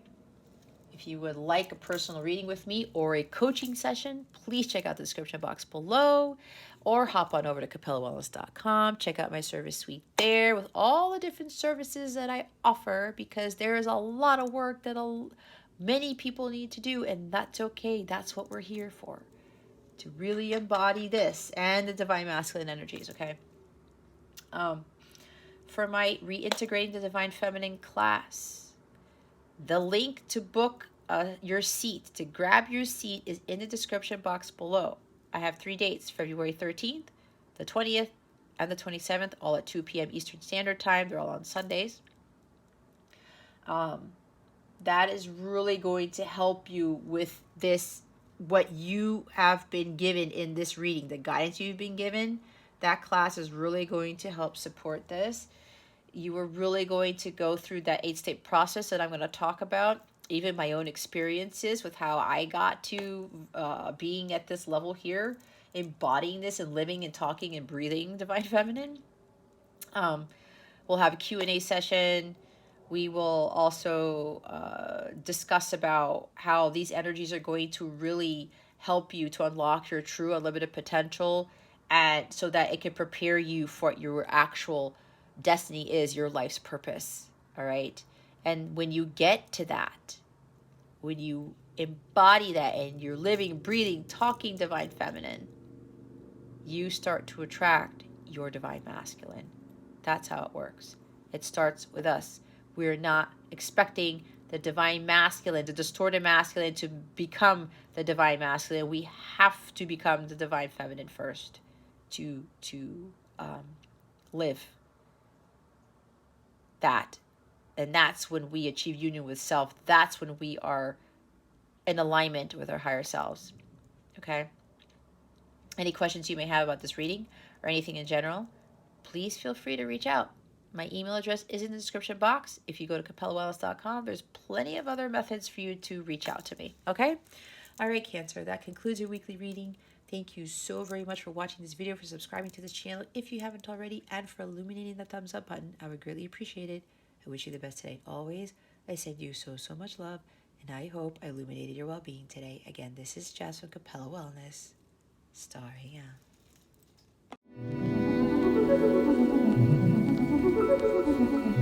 If you would like a personal reading with me or a coaching session, please check out the description box below or hop on over to capellawellness.com. Check out my service suite there with all the different services that I offer, because there is a lot of work that many people need to do, and that's okay. That's what we're here for, to really embody this and the divine masculine energies, okay? For my Reintegrating the Divine Feminine class, the link to book your seat, to grab your seat, is in the description box below. I have 3 dates, February 13th, the 20th, and the 27th, all at 2 p.m. Eastern Standard Time. They're all on Sundays. That is really going to help you with this, what you have been given in this reading, the guidance you've been given. That class is really going to help support this. You are really going to go through that 8-step process that I'm going to talk about, even my own experiences with how I got to being at this level here, embodying this and living and talking and breathing Divine Feminine. We'll have a Q&A session. We will also discuss about how these energies are going to really help you to unlock your true unlimited potential, and so that it can prepare you for what your actual destiny is, your life's purpose. All right. And when you get to that, when you embody that and you're living, breathing, talking Divine Feminine, you start to attract your Divine Masculine. That's how it works. It starts with us. We're not expecting the Divine Masculine, the distorted masculine, to become the Divine Masculine. We have to become the Divine Feminine first to live that. And that's when we achieve union with self. That's when we are in alignment with our higher selves. Okay? Any questions you may have about this reading or anything in general, please feel free to reach out. My email address is in the description box. If you go to capellawellness.com, there's plenty of other methods for you to reach out to me. Okay? All right, Cancer, that concludes your weekly reading. Thank you so very much for watching this video, for subscribing to this channel if you haven't already, and for illuminating the thumbs up button. I would greatly appreciate it. I wish you the best today. Always, I send you so much love, and I hope I illuminated your well-being today. Again, this is Jess from Capella Wellness, starring out.